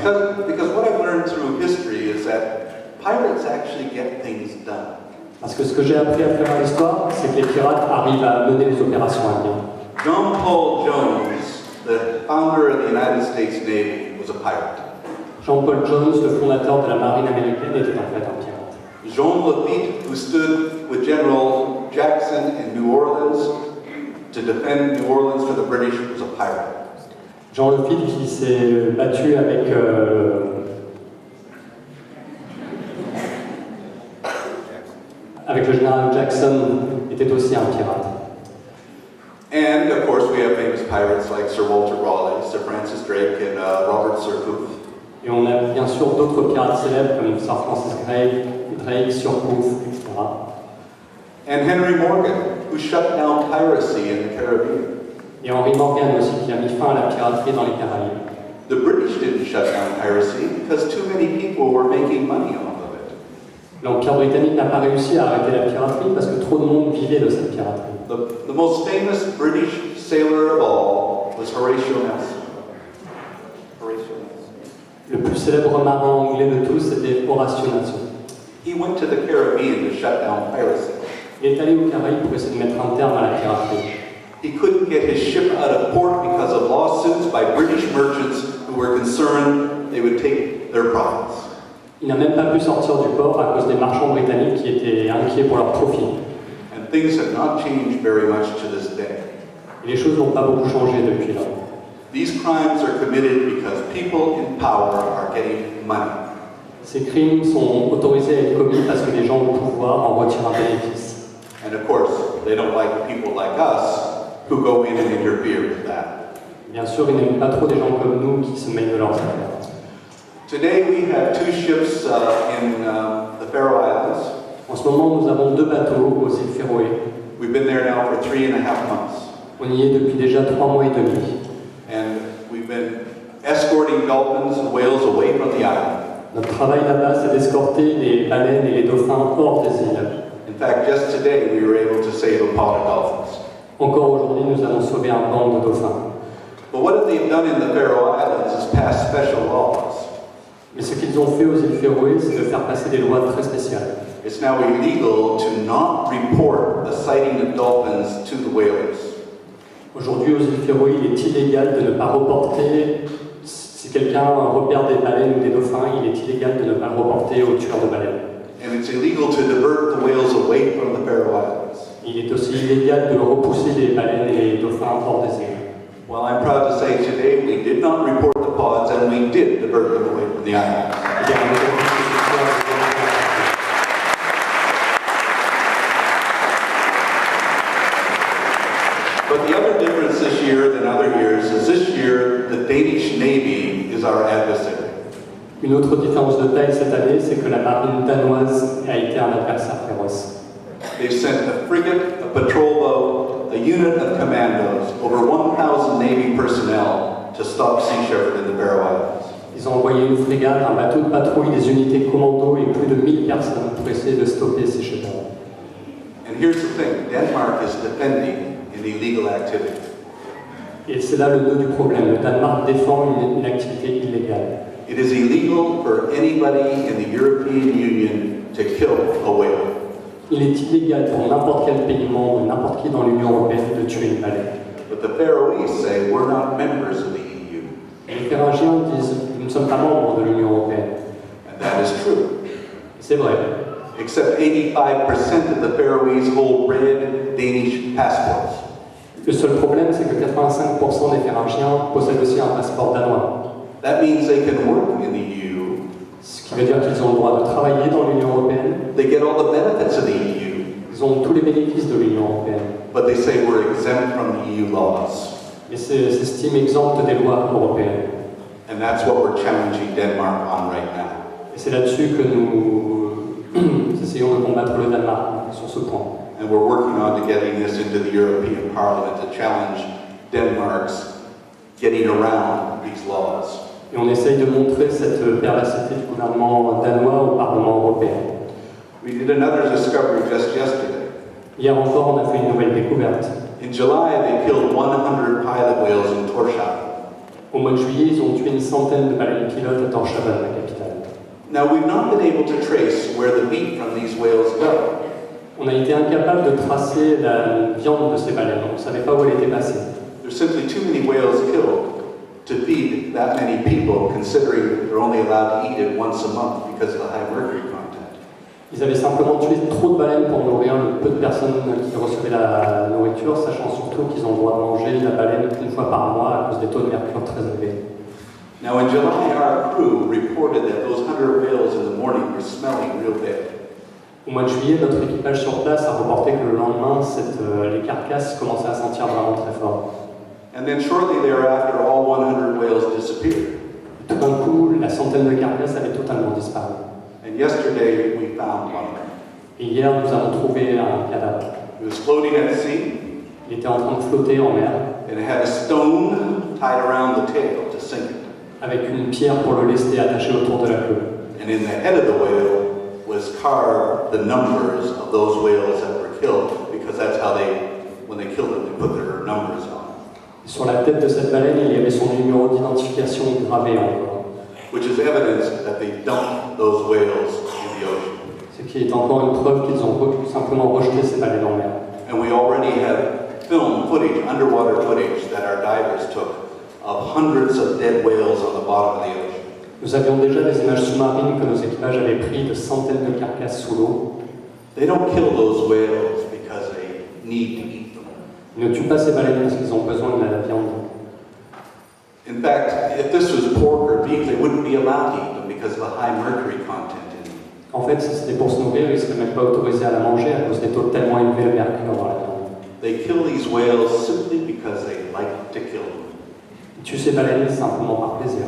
Because what I've learned through history is that pirates actually get things done. Parce que ce que j'ai appris à travers l'histoire, c'est que les pirates arrivent à mener les opérations à bien. John Paul Jones, the founder of the United States Navy, was a pirate. Jean-Paul Jones, le fondateur de la marine américaine, était en fait un pirate. Jean Lafitte, who stood with General Jackson in New Orleans to defend New Orleans for the British, was a pirate. Jean Lafitte, qui s'est battu avec le général Jackson, était aussi un pirate. And of course, we have famous pirates like Sir Walter Raleigh, Sir Francis Drake, and Robert Surcouf. Et on a bien sûr d'autres pirates célèbres comme Sir Francis Drake, Surcouf, etc. And Henry Morgan, who shut down piracy in the Caribbean. Et Henry Morgan aussi, qui a mis fin à la piraterie dans les Caraïbes. The British didn't shut down piracy because too many people were making money off of it. L'Empire britannique n'a pas réussi à arrêter la piraterie parce que trop de monde vivait de cette piraterie. The most famous British sailor of all was Horatio Nelson. Le plus célèbre marin anglais de tous, c'était Horatio Nelson. He went to the Caribbean to shut down piracy. Il est allé aux Caraïbes pour essayer de mettre un terme à la piraterie. He couldn't get his ship out of port because of lawsuits by British merchants who were concerned they would take their profits. Il n'a même pas pu sortir du port à cause des marchands britanniques qui étaient inquiets pour leurs profits. And things have not changed very much to this day. Et les choses n'ont pas beaucoup changé depuis là. These crimes are committed because people in power are getting money. Ces crimes sont autorisés à être commis parce que les gens au pouvoir en retirent un bénéfice. And of course, they don't like people like us who go in and interfere with that. Bien sûr, ils n'aiment pas trop des gens comme nous qui se mêlent de leurs affaires. Today we have two ships in the Faroe Islands. En ce moment, nous avons 2 bateaux aux îles Féroé. We've been there now for 3.5 months. On y est depuis déjà 3 mois et demi. And we've been escorting dolphins and whales away from the island. Notre travail là-bas, c'est d'escorter les baleines et les dauphins hors des îles. In fact, just today we were able to save a pod of dolphins. Encore aujourd'hui, nous avons sauvé un banc de dauphins. But what they've done in the Faroe Islands is pass special laws. Mais ce qu'ils ont fait aux îles Féroé, c'est de faire passer des lois très spéciales. It's now illegal to not report the sighting of dolphins to the whalers. Aujourd'hui, aux îles Féroé, il est illégal de ne pas reporter, si quelqu'un repère des baleines ou des dauphins, il est illégal de ne pas le reporter aux tueurs de baleines. And it's illegal to divert the whales away from the Faroe Islands. Il est aussi illégal de repousser les baleines et les dauphins hors des îles. Well, I'm proud to say today we did not report the pods and we did divert them away from the islands. But the other difference this year than other years is this year the Danish Navy is our adversary. Une autre différence de taille cette année, c'est que la marine danoise a été un adversaire féroce. They've sent a frigate, a patrol boat, a unit of commandos, over 1,000 Navy personnel to stop Sea Shepherd in the Faroe Islands. Ils ont envoyé une frégate, un bateau de patrouille, des unités commando et plus de 1000 personnes pour essayer de stopper ces Shepherd. And here's the thing, Denmark is defending an illegal activity. Et c'est là le nœud du problème. Le Danemark défend une activité illégale. It is illegal for anybody in the European Union to kill a whale. Il est illégal pour n'importe quel pays membre, n'importe qui dans l'Union européenne, de tuer une baleine. But the Faroese say we're not members of the EU. Et les Férogiens disent nous ne sommes pas membres de l'Union européenne. And that is true. C'est vrai. Except 85% of the Faroese hold red Danish passports. Le seul problème, c'est que 85% des Férogiens possèdent aussi un passeport danois. That means they can work in the EU. Ce qui veut dire qu'ils ont le droit de travailler dans l'Union européenne. They get all the benefits of the EU. Ils ont tous les bénéfices de l'Union européenne. But they say we're exempt from the EU laws. et s'estiment exemptes des lois européennes. And that's what we're challenging Denmark on right now. Et c'est là-dessus que nous essayons de combattre le Danemark sur ce point. And we're working on to getting this into the European Parliament to challenge Denmark's getting around these laws. Et on essaye de montrer cette perversité du gouvernement danois au Parlement européen. We did another discovery just yesterday. Hier encore, on a fait une nouvelle découverte. In July, they killed 100 pilot whales in Tórshavn. Au mois de juillet, ils ont tué une centaine de baleines pilotes à Tórshavn, la capitale. Now, we've not been able to trace where the meat from these whales go. On a été incapable de tracer la viande de ces baleines. On ne savait pas où elle était passée. There's simply too many whales killed to feed that many people, considering they're only allowed to eat it once a month because of the high mercury content. Ils avaient simplement tué trop de baleines pour nourrir le peu de personnes qui recevaient la nourriture, sachant surtout qu'ils ont le droit de manger la baleine une fois par mois à cause des taux de mercure très élevés. Now, in July, our crew reported that those 100 whales in the morning were smelling real bad. Au mois de juillet, notre équipage sur place a reporté que le lendemain, les carcasses commençaient à sentir vraiment très fort. And then shortly thereafter, all 100 whales disappeared. Tout d'un coup, la centaine de carcasses avait totalement disparu. And yesterday, we found one of them. Et hier, nous avons trouvé un cadavre. It was floating at sea, Il était en train de flotter en mer, and it had a stone tied around the tail to sink it. avec une pierre pour le lester attaché autour de la queue. And in the head of the whale was carved the numbers of those whales that were killed, because that's how when they killed them, they put their numbers on. Sur la tête de cette baleine, il y avait son numéro d'identification gravé encore, Which is evidence that they dumped those whales in the ocean. ce qui est encore une preuve qu'ils ont simplement rejeté ces baleines en mer. And we already have film footage, underwater footage, that our divers took of hundreds of dead whales on the bottom of the ocean. Nous avions déjà des images sous-marines que nos équipages avaient prises de centaines de carcasses sous l'eau. They don't kill those whales because they need to eat them. Ils ne tuent pas ces baleines parce qu'ils ont besoin de la viande. In fact, if this was pork or beef, they wouldn't be allowed to eat them because of the high mercury content in them. En fait, si c'était pour se nourrir, ils ne seraient même pas autorisés à la manger à cause des taux tellement élevés de mercure dans la viande. They kill these whales simply because they like to kill them. Ils tuent ces baleines simplement par plaisir.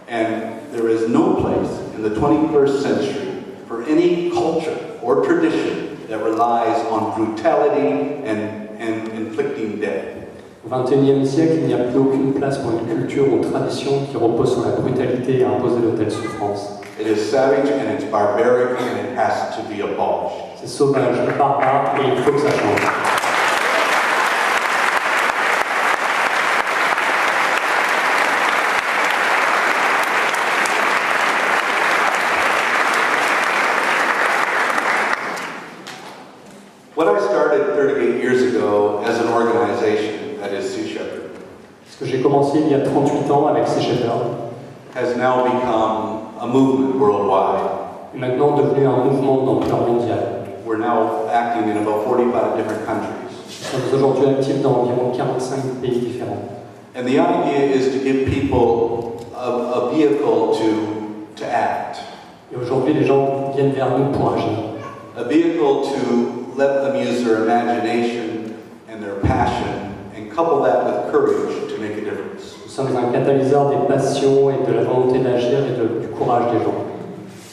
And there is no place in the 21st century for any culture or tradition that relies on brutality and inflicting death. Au XXIe siècle, il n'y a plus aucune place pour une culture ou tradition qui repose sur la brutalité et imposer de telles souffrances. It is savage and it's barbaric and it has to be abolished. C'est sauvage, barbare et il faut que ça change. What I started 38 years ago as an organization, that is Sea Shepherd, Ce que j'ai commencé il y a 38 ans avec Sea Shepherd has now become a movement worldwide. est maintenant devenu un mouvement d'ampleur mondiale. We're now acting in about 45 different countries. Nous sommes aujourd'hui actifs dans environ 45 pays différents. And the idea is to give people a vehicle to act, Et aujourd'hui, les gens viennent vers nous pour agir. a vehicle to let them use their imagination and their passion and couple that with courage to make a difference. Nous sommes un catalyseur des passions et de la volonté d'agir et du courage des gens.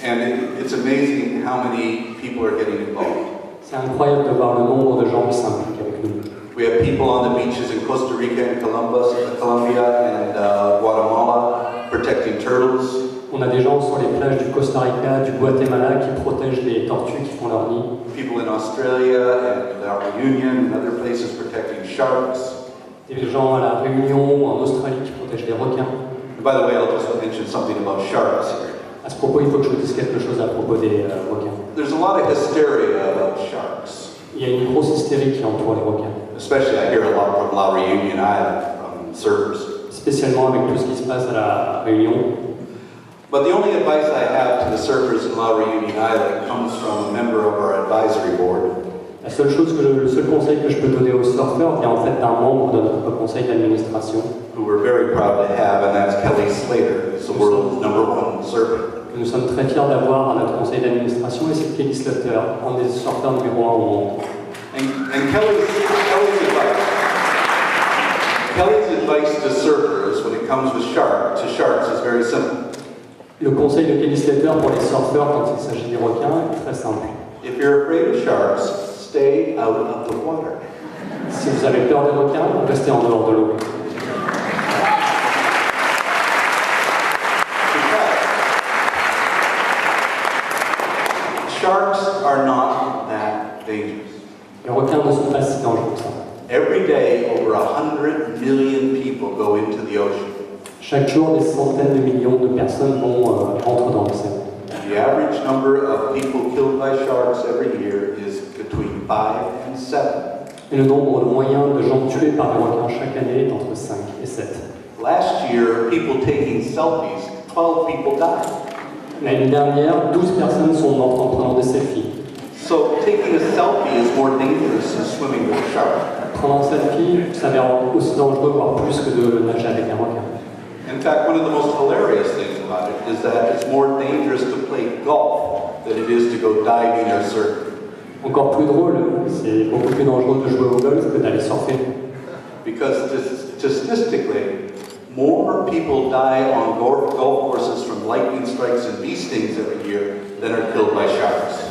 And it's amazing how many people are getting involved. C'est incroyable de voir le nombre de gens qui s'impliquent avec nous. We have people on the beaches in Costa Rica and Colombia and Guatemala protecting turtles. On a des gens sur les plages du Costa Rica, du Guatemala qui protègent les tortues qui font leur nid. People in Australia and our Reunion and other places protecting sharks. Des gens à la Réunion ou en Australie qui protègent les requins. And by the way, I'll just mention something about sharks here. À ce propos, il faut que je vous dise quelque chose à propos des requins. There's a lot of hysteria about sharks. Il y a une grosse hystérie qui entoure les requins, Especially, I hear a lot from La Reunion Island, from surfers. spécialement avec tout ce qui se passe à la Réunion. But the only advice I have to the surfers in La Reunion Island comes from a member of our advisory board. Le seul conseil que je peux donner aux surfeurs vient en fait d'un membre de notre conseil d'administration, Who we're very proud to have, and that's Kelly Slater, who's the world's #1 surfer. que nous sommes très fiers d'avoir à notre conseil d'administration, et c'est Kelly Slater, un des surfeurs numéro 1 au monde. And Kelly's advice Kelly's advice to surfers when it comes to sharks is very simple. Le conseil de Kelly Slater pour les surfeurs quand il s'agit des requins est très simple. If you're afraid of sharks, stay out of the water. Si vous avez peur des requins, restez en dehors de l'eau. Sharks are not that dangerous. Les requins ne sont pas si dangereux que ça. Every day, over 100 million people go into the ocean. Chaque jour, des centaines de millions de personnes rentrent dans l'océan. The average number of people killed by sharks every year is between 5 and 7. Et le nombre moyen de gens tués par des requins chaque année est entre 5 et 7. Last year, people taking selfies, 12 people died. L'année dernière, 12 personnes sont mortes en prenant des selfies. So taking a selfie is more dangerous than swimming with a shark. Prendre un selfie s'avère aussi dangereux, voire plus que de nager avec un requin. In fact, one of the most hilarious things about it is that it's more dangerous to play golf than it is to go diving or surfing. Encore plus drôle, c'est beaucoup plus dangereux de jouer au golf que d'aller surfer. Because statistically, more people die on golf courses from lightning strikes and bee stings every year than are killed by sharks.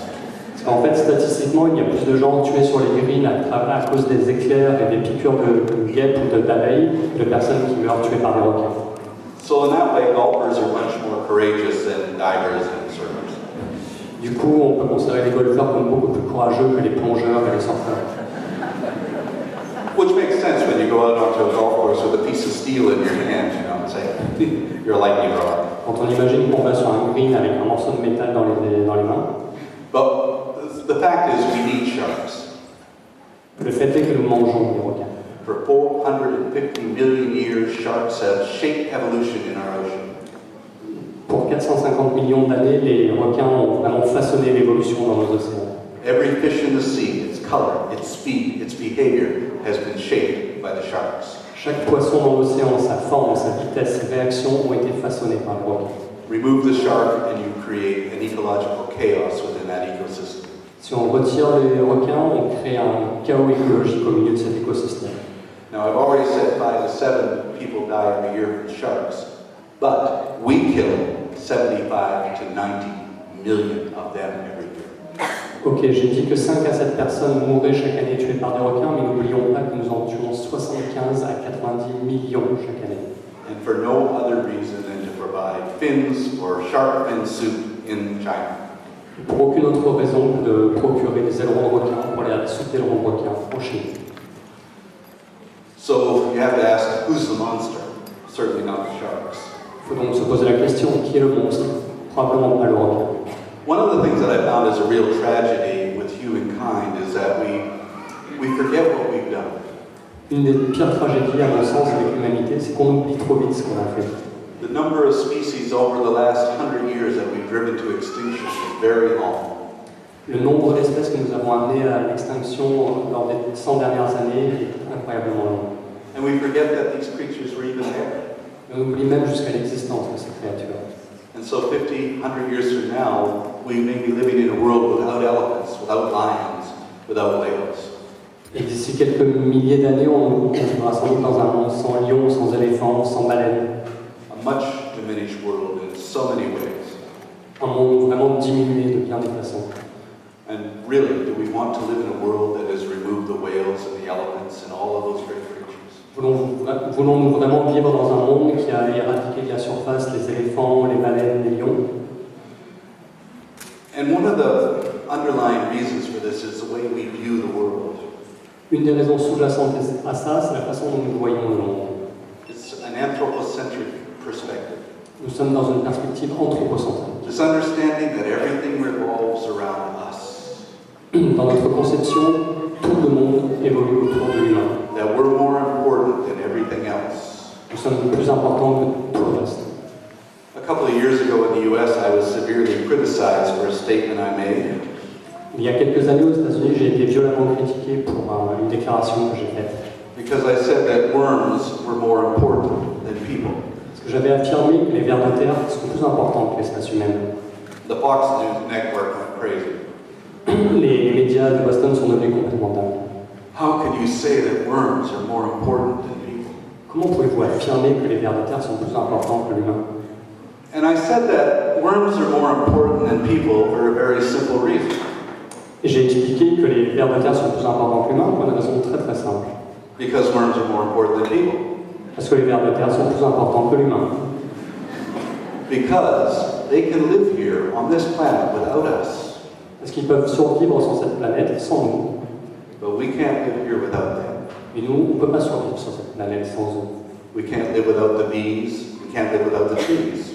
Parce qu'en fait, statistiquement, il y a plus de gens tués sur les greens à cause des éclairs et des piqûres de guêpes ou d'abeilles que de personnes qui meurent tuées par des requins. So in that way, golfers are much more courageous than divers and surfers. Du coup, on peut considérer les golfeurs comme beaucoup plus courageux que les plongeurs et les surfeurs. Which makes sense when you go out onto a golf course with a piece of steel in your hand, you know, and say, you're a lightning rod. Quand on imagine qu'on va sur un green avec un morceau de métal dans les mains, But the fact is, we need sharks. le fait est que nous mangeons des requins. For 450 million years, sharks have shaped evolution in our ocean. Pour 450 millions d'années, les requins ont vraiment façonné l'évolution dans nos océans. Every fish in the sea, its color, its speed, its behavior has been shaped by the sharks. Chaque poisson dans l'océan, sa forme, sa vitesse, ses réactions ont été façonnées par les requins. Remove the shark and you create an ecological chaos within that ecosystem. Si on retire les requins, on crée un chaos écologique au milieu de cet écosystème. Now, I've already said 5 to 7 people die every year from sharks, but we kill 75 to 90 million of them every year. Ok, j'ai dit que 5 à 7 personnes mourraient chaque année tuées par des requins, mais n'oublions pas que nous en tuons 75 à 90 millions chaque année. And for no other reason than to provide fins or shark fin soup in China. Pour aucune autre raison que de procurer des ailerons de requin pour les soupe d'ailerons de requin en Chine. So you have to ask, who's the monster? Certainly not the sharks. Il faut donc se poser la question, qui est le monstre? Probablement pas le requin. One of the things that I found is a real tragedy with humankind is that we forget what we've done. Une des pires tragédies, à mon sens, avec l'humanité, c'est qu'on oublie trop vite ce qu'on a fait. The number of species over the last 100 years that we've driven to extinction is very long. Le nombre d'espèces que nous avons amenées à l'extinction lors des 100 dernières années est incroyablement long. And we forget that these creatures were even there. On oublie même jusqu'à l'existence de ces créatures. And so 50, 100 years from now, we may be living in a world without elephants, without lions, without whales. Et d'ici quelques milliers d'années, on vivra sans doute dans un monde sans lions, sans éléphants, sans baleines. A much diminished world in so many ways. Un monde vraiment diminué de bien des façons. And really, do we want to live in a world that has removed the whales and the elephants and all of those great creatures? Voulons-nous vraiment vivre dans un monde qui a éradiqué de la surface les éléphants, les baleines, les lions? And one of the underlying reasons for this is the way we view the world. Une des raisons sous-jacentes à ça, c'est la façon dont nous voyons le monde. It's an anthropocentric perspective. Nous sommes dans une perspective anthropocentrique. This understanding that everything revolves around us. Dans notre conception, tout le monde évolue autour de l'humain. That we're more important than everything else. Nous sommes plus importants que tout le reste. A couple of years ago in the US, I was severely criticized for a statement I made. Il y a quelques années aux États-Unis, j'ai été violemment critiqué pour une déclaration que j'ai faite. Because I said that worms were more important than people. Parce que j'avais affirmé que les vers de terre sont plus importants que l'espèce humaine. The Fox News network went crazy. Les médias de Boston sont devenus complètement dingues. How can you say that worms are more important than people? Comment pouvez-vous affirmer que les vers de terre sont plus importants que l'humain? And I said that worms are more important than people for a very simple reason. Et j'ai expliqué que les vers de terre sont plus importants que l'humain pour une raison très très simple. Because worms are more important than people. Parce que les vers de terre sont plus importants que l'humain. Because they can live here on this planet without us. Parce qu'ils peuvent survivre sur cette planète sans nous. But we can't live here without them. Et nous, on ne peut pas survivre sur cette planète sans eux. We can't live without the bees. We can't live without the trees.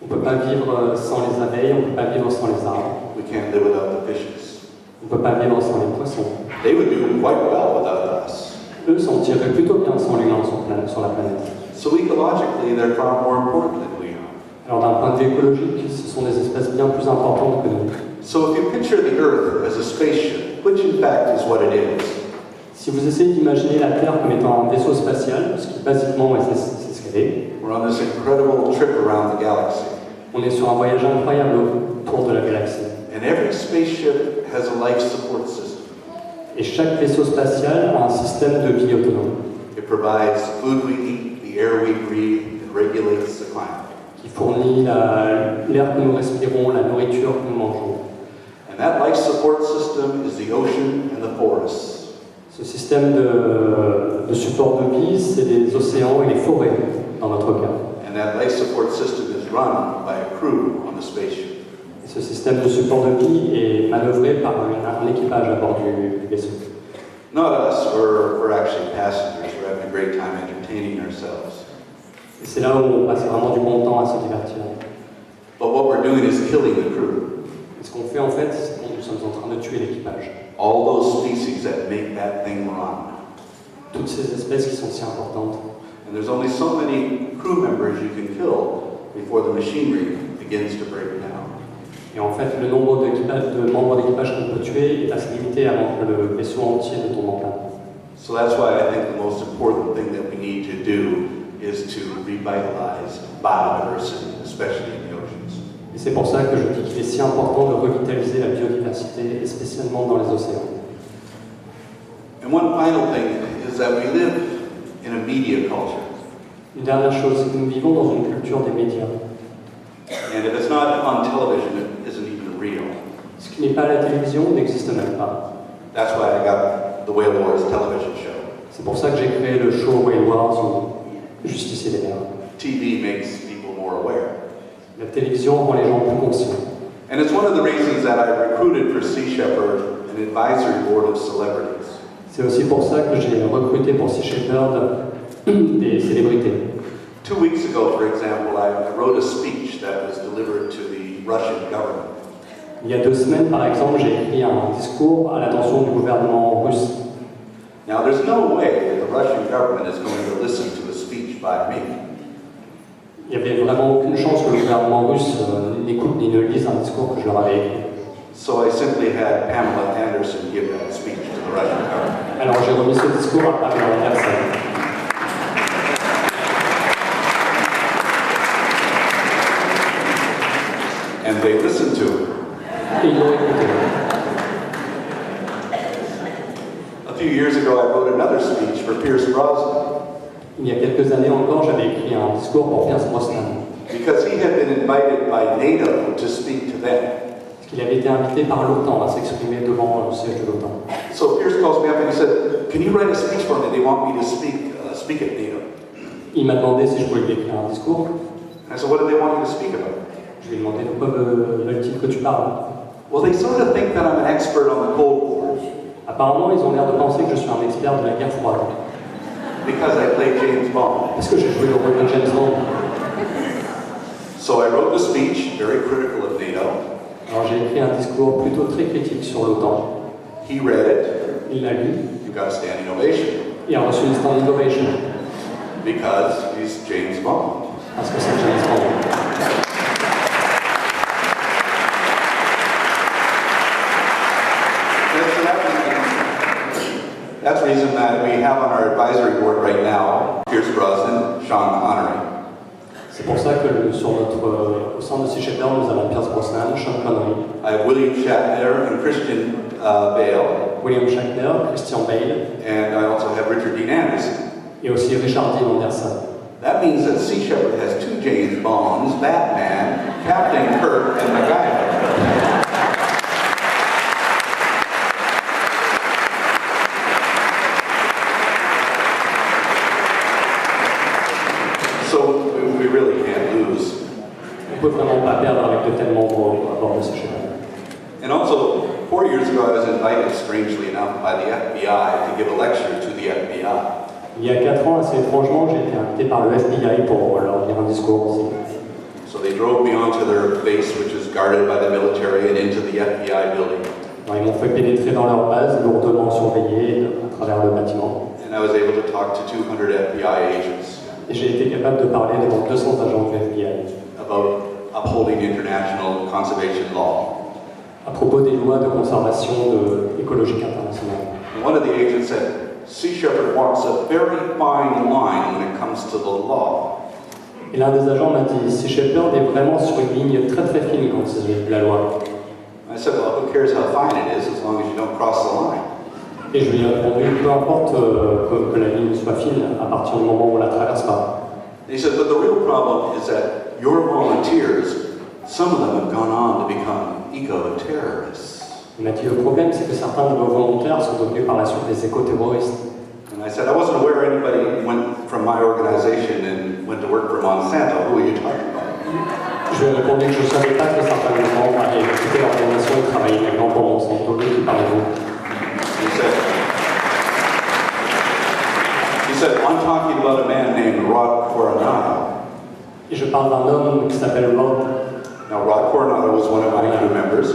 On ne peut pas vivre sans les abeilles, on ne peut pas vivre sans les arbres. We can't live without the fishes. On ne peut pas vivre sans les poissons. They would do quite well without us. Eux s'en tireraient plutôt bien sans l'humain sur la planète. So ecologically, they're far more important than we are. Alors d'un point de vue écologique, ce sont des espèces bien plus importantes que nous. So if you picture the Earth as a spaceship, which in fact is what it is, Si vous essayez d'imaginer la Terre comme étant un vaisseau spatial, ce qui basiquement c'est ce qu'elle est, we're on this incredible trip around the galaxy. on est sur un voyage incroyable autour de la galaxie. And every spaceship has a life support system. Et chaque vaisseau spatial a un système de vie autonome It provides the food we eat, the air we breathe, it regulates the climate. qui fournit l'air que nous respirons, la nourriture que nous mangeons. And that life support system is the ocean and the forests. Ce système de support de vie, c'est les océans et les forêts, dans notre cas. And that life support system is run by a crew on the spaceship. Et ce système de support de vie est manœuvré par un équipage à bord du vaisseau. Not us, we're actually passengers. We're having a great time entertaining ourselves. Et c'est là où on passe vraiment du bon temps à se divertir. But what we're doing is killing the crew. Et ce qu'on fait en fait, c'est que nous sommes en train de tuer l'équipage. All those species that make that thing run. Toutes ces espèces qui sont si importantes. And there's only so many crew members you can kill before the machinery begins to break down. Et en fait, le nombre de membres d'équipage qu'on peut tuer est assez limité avant que le vaisseau entier ne tombe en panne. So that's why I think the most important thing that we need to do is to revitalize biodiversity, especially in the oceans. Et c'est pour ça que je dis qu'il est si important de revitaliser la biodiversité, et spécialement dans les océans. And one final thing is that we live in a media culture. Une dernière chose, c'est que nous vivons dans une culture des médias. And if it's not on television, it isn't even real. Ce qui n'est pas à la télévision n'existe même pas. That's why I got the Whale Wars television show. C'est pour ça que j'ai créé le show Whale Wars ou Justicier des mers. TV makes people more aware. La télévision rend les gens plus conscients. And it's one of the reasons that I recruited for Sea Shepherd an advisory board of celebrities. C'est aussi pour ça que j'ai recruté pour Sea Shepherd des célébrités. 2 weeks ago, for example, I wrote a speech that was delivered to the Russian government. Il y a 2 semaines, par exemple, j'ai écrit un discours à l'attention du gouvernement russe. Now, there's no way that the Russian government is going to listen to a speech by me. Il n'y avait vraiment aucune chance que le gouvernement russe n'écoute ni ne lise un discours que je leur avais écrit. So I simply had Pamela Anderson give that speech to the Russian government. Alors j'ai remis ce discours à Pamela Anderson. And they listened to it. Et ils l'ont écouté. A few years ago, I wrote another speech for Pierce Brosnan Il y a quelques années encore, j'avais écrit un discours pour Pierce Brosnan. because he had been invited by NATO to speak to them. Parce qu'il avait été invité par l'OTAN à s'exprimer devant le siège de l'OTAN. So Pierce calls me up and he said, "Can you write a speech for me? They want me to speak at NATO." Il m'a demandé si je pouvais lui écrire un discours. I said, "What do they want you to speak about?" Je lui ai demandé de quoi veulent-ils que tu parles. Well, they sort of think that I'm an expert on the Cold War Apparemment, ils ont l'air de penser que je suis un expert de la guerre froide. because I play James Bond. Parce que j'ai joué le rôle de James Bond. So I wrote the speech, very critical of NATO. Alors j'ai écrit un discours plutôt très critique sur l'OTAN. He read it. Il l'a lu. He got a standing ovation Il a reçu une standing ovation. because he's James Bond. Parce que c'est James Bond. That's the reason that we have on our advisory board right now Pierce Brosnan, Sean Connery. C'est pour ça que au sein de Sea Shepherd, nous avons Pierce Brosnan, Sean Connery, I have William Shatner and Christian Bale, William Shatner, Christian Bale, and I also have Richard Dean Anderson. et aussi Richard Dean Anderson. That means that Sea Shepherd has two James Bonds, Batman, Captain Kirk, and MacGyver. So we really can't lose. On peut vraiment pas perdre avec de tels membres à bord de Sea Shepherd. And also, 4 years ago, I was invited, strangely enough, by the FBI to give a lecture to the FBI. Il y a 4 ans, assez étrangement, j'ai été invité par le FBI pour leur dire un discours aussi. So they drove me onto their base, which is guarded by the military, and into the FBI building. Alors, ils m'ont fait pénétrer dans leur base, lourdement surveillée à travers le bâtiment. And I was able to talk to 200 FBI agents Et j'ai été capable de parler devant 200 agents du FBI about upholding international conservation law. à propos des lois de conservation écologique internationale. And one of the agents said, Sea Shepherd walks a very fine line when it comes to the law. Et l'un des agents m'a dit, Sea Shepherd est vraiment sur une ligne très très fine quand il s'agit de la loi. I said, well, who cares how fine it is as long as you don't cross the line? Et je lui ai répondu, peu importe que la ligne soit fine, à partir du moment où on la traverse pas. And he said, but the real problem is that your volunteers, some of them have gone on to become eco-terrorists. Il m'a dit, le problème c'est que certains de nos volontaires sont devenus par la suite des éco-terroristes. And I said, I wasn't aware anybody went from my organization and went to work for Monsanto. Who are you talking about? Je lui ai répondu que je ne savais pas que certains membres avaient quitté l'organisation et travaillaient maintenant pour Monsanto. De qui parlez-vous? He said, I'm talking about a man named Rod Coronado. Et je parle d'un homme qui s'appelle Rod. Now, Rod Coronado was one of my crew members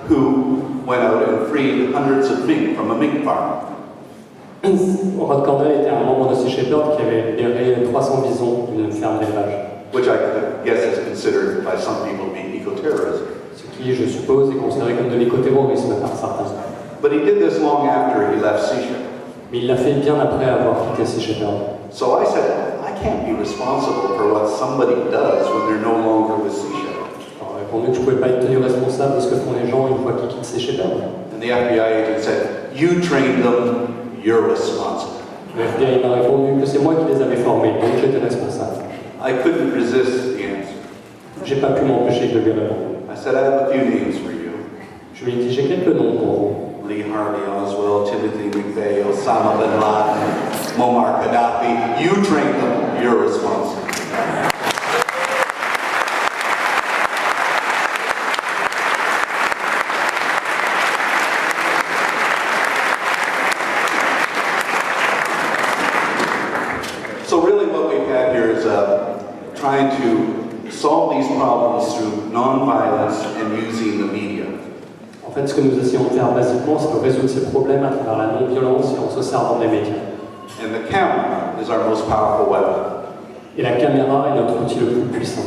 who went out and freed hundreds of mink from a mink farm. Rod Cornell était un membre de Sea Shepherd qui avait libéré 300 bisons d'une ferme d'élevage. Which I guess is considered by some people to be eco-terrorism. Ce qui, je suppose, est considéré comme de l'éco-terrorisme par certains. But he did this long after he left Sea Shepherd. Mais il l'a fait bien après avoir quitté Sea Shepherd. So I said, I can't be responsible for what somebody does when they're no longer with Sea Shepherd. Alors, j'ai répondu que je ne pouvais pas être tenu responsable de ce que font les gens une fois qu'ils quittent Sea Shepherd. And the FBI agent said, you trained them, you're responsible. Le FBI m'a répondu que c'est moi qui les avais formés, donc j'étais responsable. I couldn't resist the answer. J'ai pas pu m'empêcher de lui répondre. I said, I have a few names for you. Je lui ai dit, j'ai quelques noms pour vous. Lee Harvey Oswald, Timothy McVeigh, Osama bin Laden, Muammar Gaddafi. You trained them, you're responsible. So really what we've had here is trying to solve these problems through nonviolence and using the media. En fait, ce que nous essayons de faire basiquement, c'est de résoudre ces problèmes à travers la non-violence et en se servant des médias. And the camera is our most powerful weapon. Et la caméra est notre outil le plus puissant.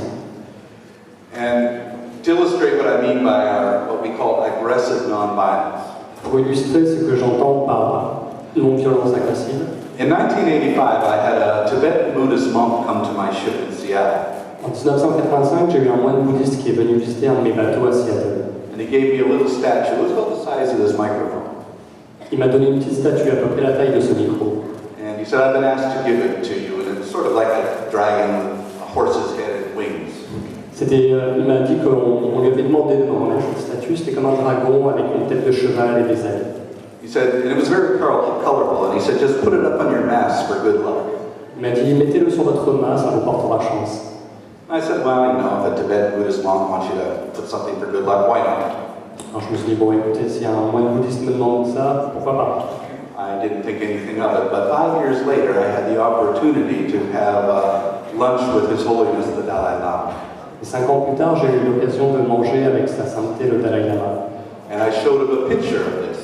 And to illustrate what I mean by what we call aggressive nonviolence. Pour illustrer ce que j'entends par non-violence agressive, In 1985, I had a Tibetan Buddhist monk come to my ship in Seattle. en 1985, j'ai eu un moine bouddhiste qui est venu visiter un de mes bateaux à Seattle. And he gave me a little statue. It was about the size of this microphone. Il m'a donné une petite statue à peu près la taille de ce micro. And he said, I've been asked to give it to you. And it's sort of like a dragon with a horse's head and wings. Il m'a dit qu'on lui avait demandé de me remettre cette statue. C'était comme un dragon avec une tête de cheval et des ailes. He said, and it was very colorful. And he said, just put it up on your mask for good luck. Il m'a dit, mettez-le sur votre main, ça vous portera chance. I said, well, you know, if a Tibetan Buddhist monk wants you to put something for good luck, why not? Alors je me suis dit, bon écoutez, si un moine bouddhiste me demande ça, pourquoi pas? I didn't think anything of it, but 5 years later, I had the opportunity to have lunch with His Holiness the Dalai Lama. Et 5 ans plus tard, j'ai eu l'occasion de manger avec sa sainteté le Dalai Lama. And I showed him a picture of this.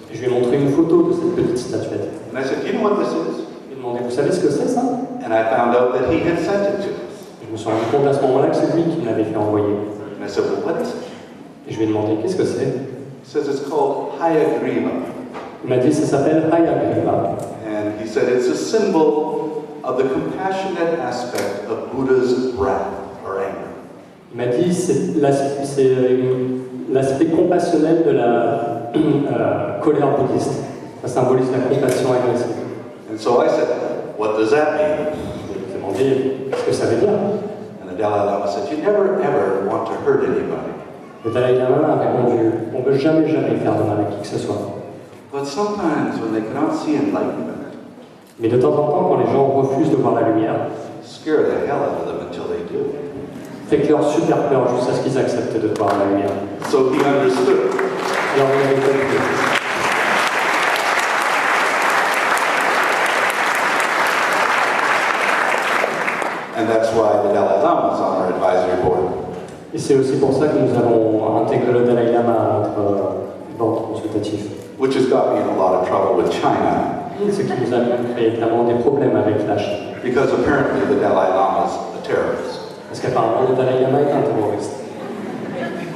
Et je lui ai montré une photo de cette petite statuette. And I said, do you know what this is? Je lui ai demandé, vous savez ce que c'est ça? And I found out that he had sent it to us. Je me suis rendu compte à ce moment-là que c'est lui qui me l'avait fait envoyer. And I said, well, what is it? Et je lui ai demandé, qu'est-ce que c'est? He says it's called Hayagriva. Il m'a dit, ça s'appelle Hayagriva. And he said it's a symbol of the compassionate aspect of Buddha's wrath or anger. Il m'a dit, c'est l'aspect compassionnel de la colère bouddhiste. Ça symbolise la compassion agressive. And so I said, what does that mean? Je lui ai demandé ce que ça veut dire. And the Dalai Lama said, you never ever want to hurt anybody. Le Dalai Lama a répondu, on ne veut jamais faire de mal à qui que ce soit. But sometimes when they cannot see enlightenment, Mais de temps en temps, quand les gens refusent de voir la lumière, scare the hell out of them until they do. fait que leur super peur jusqu'à ce qu'ils acceptent de voir la lumière. So he understood. Alors il avait compris. And that's why the Dalai Lama is on our advisory board. Et c'est aussi pour ça que nous avons intégré le Dalai Lama à notre board consultatif. Which has got me in a lot of trouble with China, Ce qui nous a créé évidemment des problèmes avec la Chine. because apparently the Dalai Lama is a terrorist. Parce qu'apparemment le Dalai Lama est un terroriste.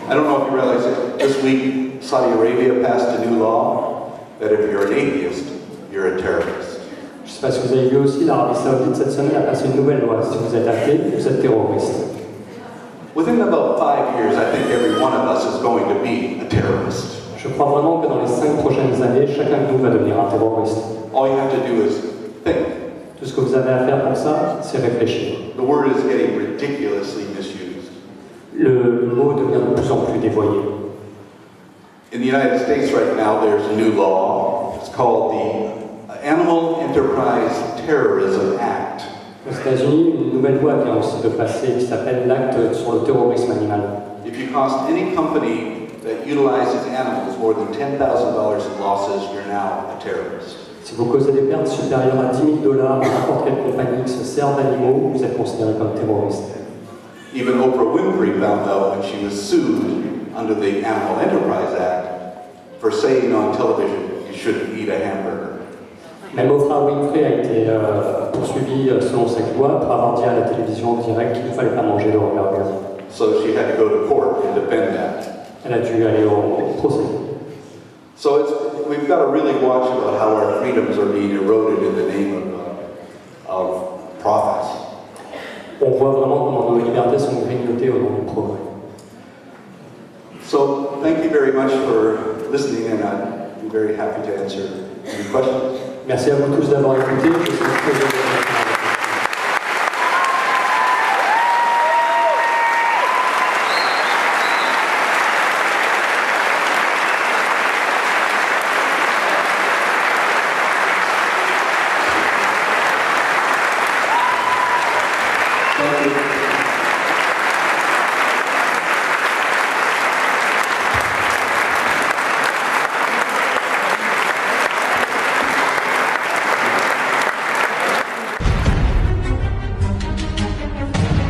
I don't know if you realize it, this week Saudi Arabia passed a new law that if you're an atheist, you're a terrorist. Je ne sais pas si vous avez vu aussi, l'Arabie Saoudite cette semaine a passé une nouvelle loi. Si vous êtes athée, vous êtes terroriste. Within about 5 years, I think every one of us is going to be a terrorist. Je crois vraiment que dans les 5 prochaines années, chacun de nous va devenir un terroriste. All you have to do is think. Tout ce que vous avez à faire pour ça, c'est réfléchir. The word is getting ridiculously misused. Le mot devient de plus en plus dévoyé. In the United States right now, there's a new law. It's called the Animal Enterprise Terrorism Act. Aux États-Unis, une nouvelle loi vient aussi de passer qui s'appelle l'acte sur le terrorisme animal. If you cost any company that utilizes animals more than $10,000 in losses, you're now a terrorist. Si vous causez des pertes supérieures à $10 000 à n'importe quelle compagnie qui se sert d'animaux, vous êtes considéré comme terroriste. Even Oprah Winfrey found out when she was sued under the Animal Enterprise Act for saying on television you shouldn't eat a hamburger. Même Oprah Winfrey a été poursuivie selon cette loi pour avoir dit à la télévision en direct qu'il ne fallait pas manger de hamburger. So she had to go to court and defend that. Elle a dû aller au procès. So we've got to really watch about how our freedoms are being eroded in the name of profits. On voit vraiment comment nos libertés sont grignotées au nom du progrès. So thank you very much for listening, and I'd be very happy to answer any questions. Merci à vous tous d'avoir écouté. Je suis très heureux de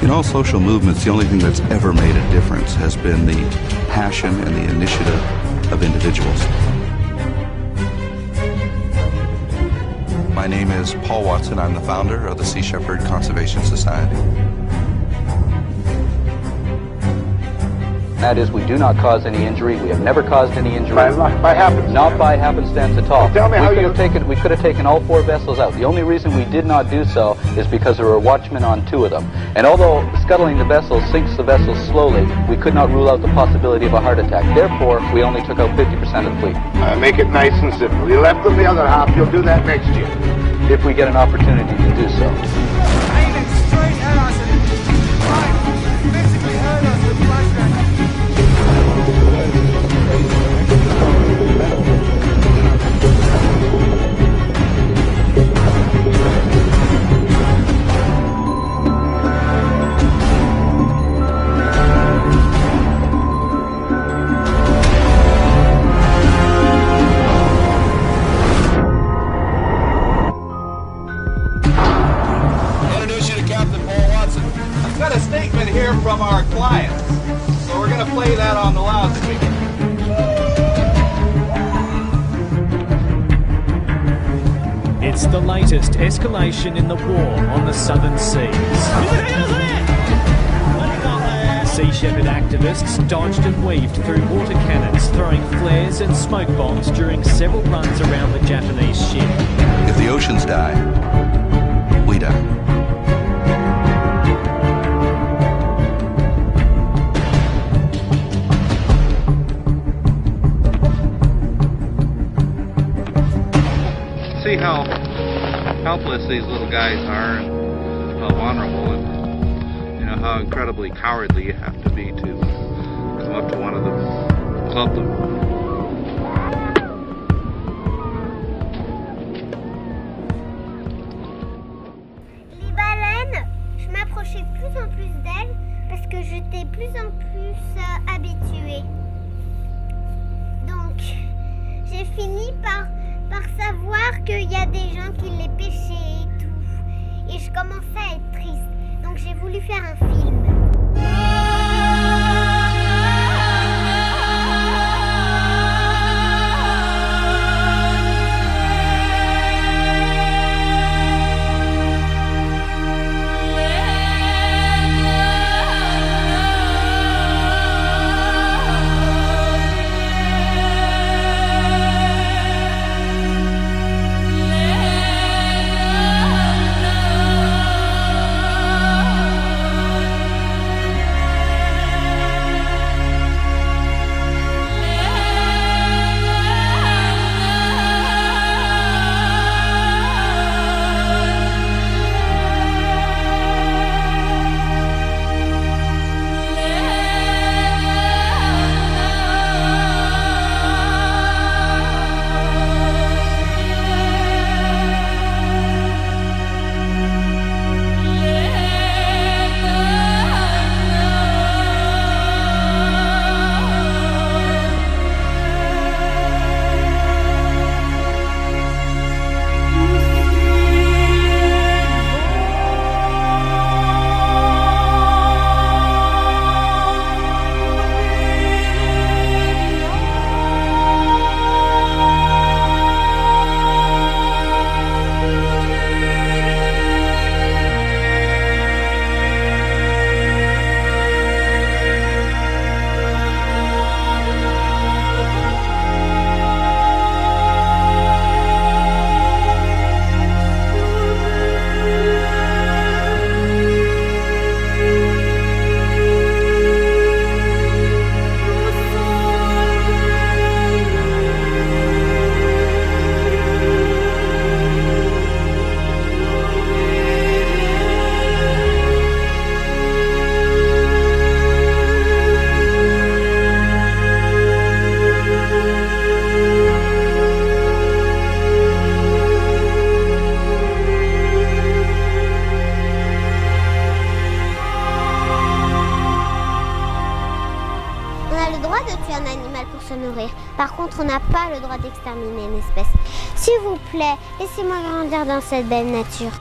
In all social movements, the only thing that's ever made a difference has been the passion and the initiative of individuals. My name is Paul Watson. I'm the founder of the Sea Shepherd Conservation Society. That is, we do not cause any injury. We have never caused any injury. By happenstance. Not by happenstance at all. Tell me how you... We could have taken all 4 vessels out. The only reason we did not do so is because there were watchmen on 2 of them. And although scuttling the vessel sinks the vessel slowly, we could not rule out the possibility of a heart attack. Therefore, we only took out 50% of the fleet. Make it nice and simple. You left them the other half. You'll do that next year. If we get an opportunity to do so. Aiming straight at us and physically hurt us with flashbang. Got a statement here from our clients, so we're going to play that on the loudspeaker. It's the latest escalation in the war on the southern seas. Sea Shepherd activists dodged and weaved through water cannons, throwing flares and smoke bombs during several runs around the Japanese ship. If the oceans die, we die. See how helpless these little guys are and how vulnerable and you know how incredibly cowardly you have to be to come up to one of them, club them. Les baleines, je m'approchais de plus en plus d'elles parce que j'étais de plus en plus habituée. Donc j'ai fini par savoir qu'il y a des gens qui les pêchaient et tout. Et je commençais à être triste. Donc j'ai voulu faire un film. Un animal pour se nourrir. Par contre, on n'a pas le droit d'exterminer une espèce. S'il vous plaît, laissez-moi grandir dans cette belle nature.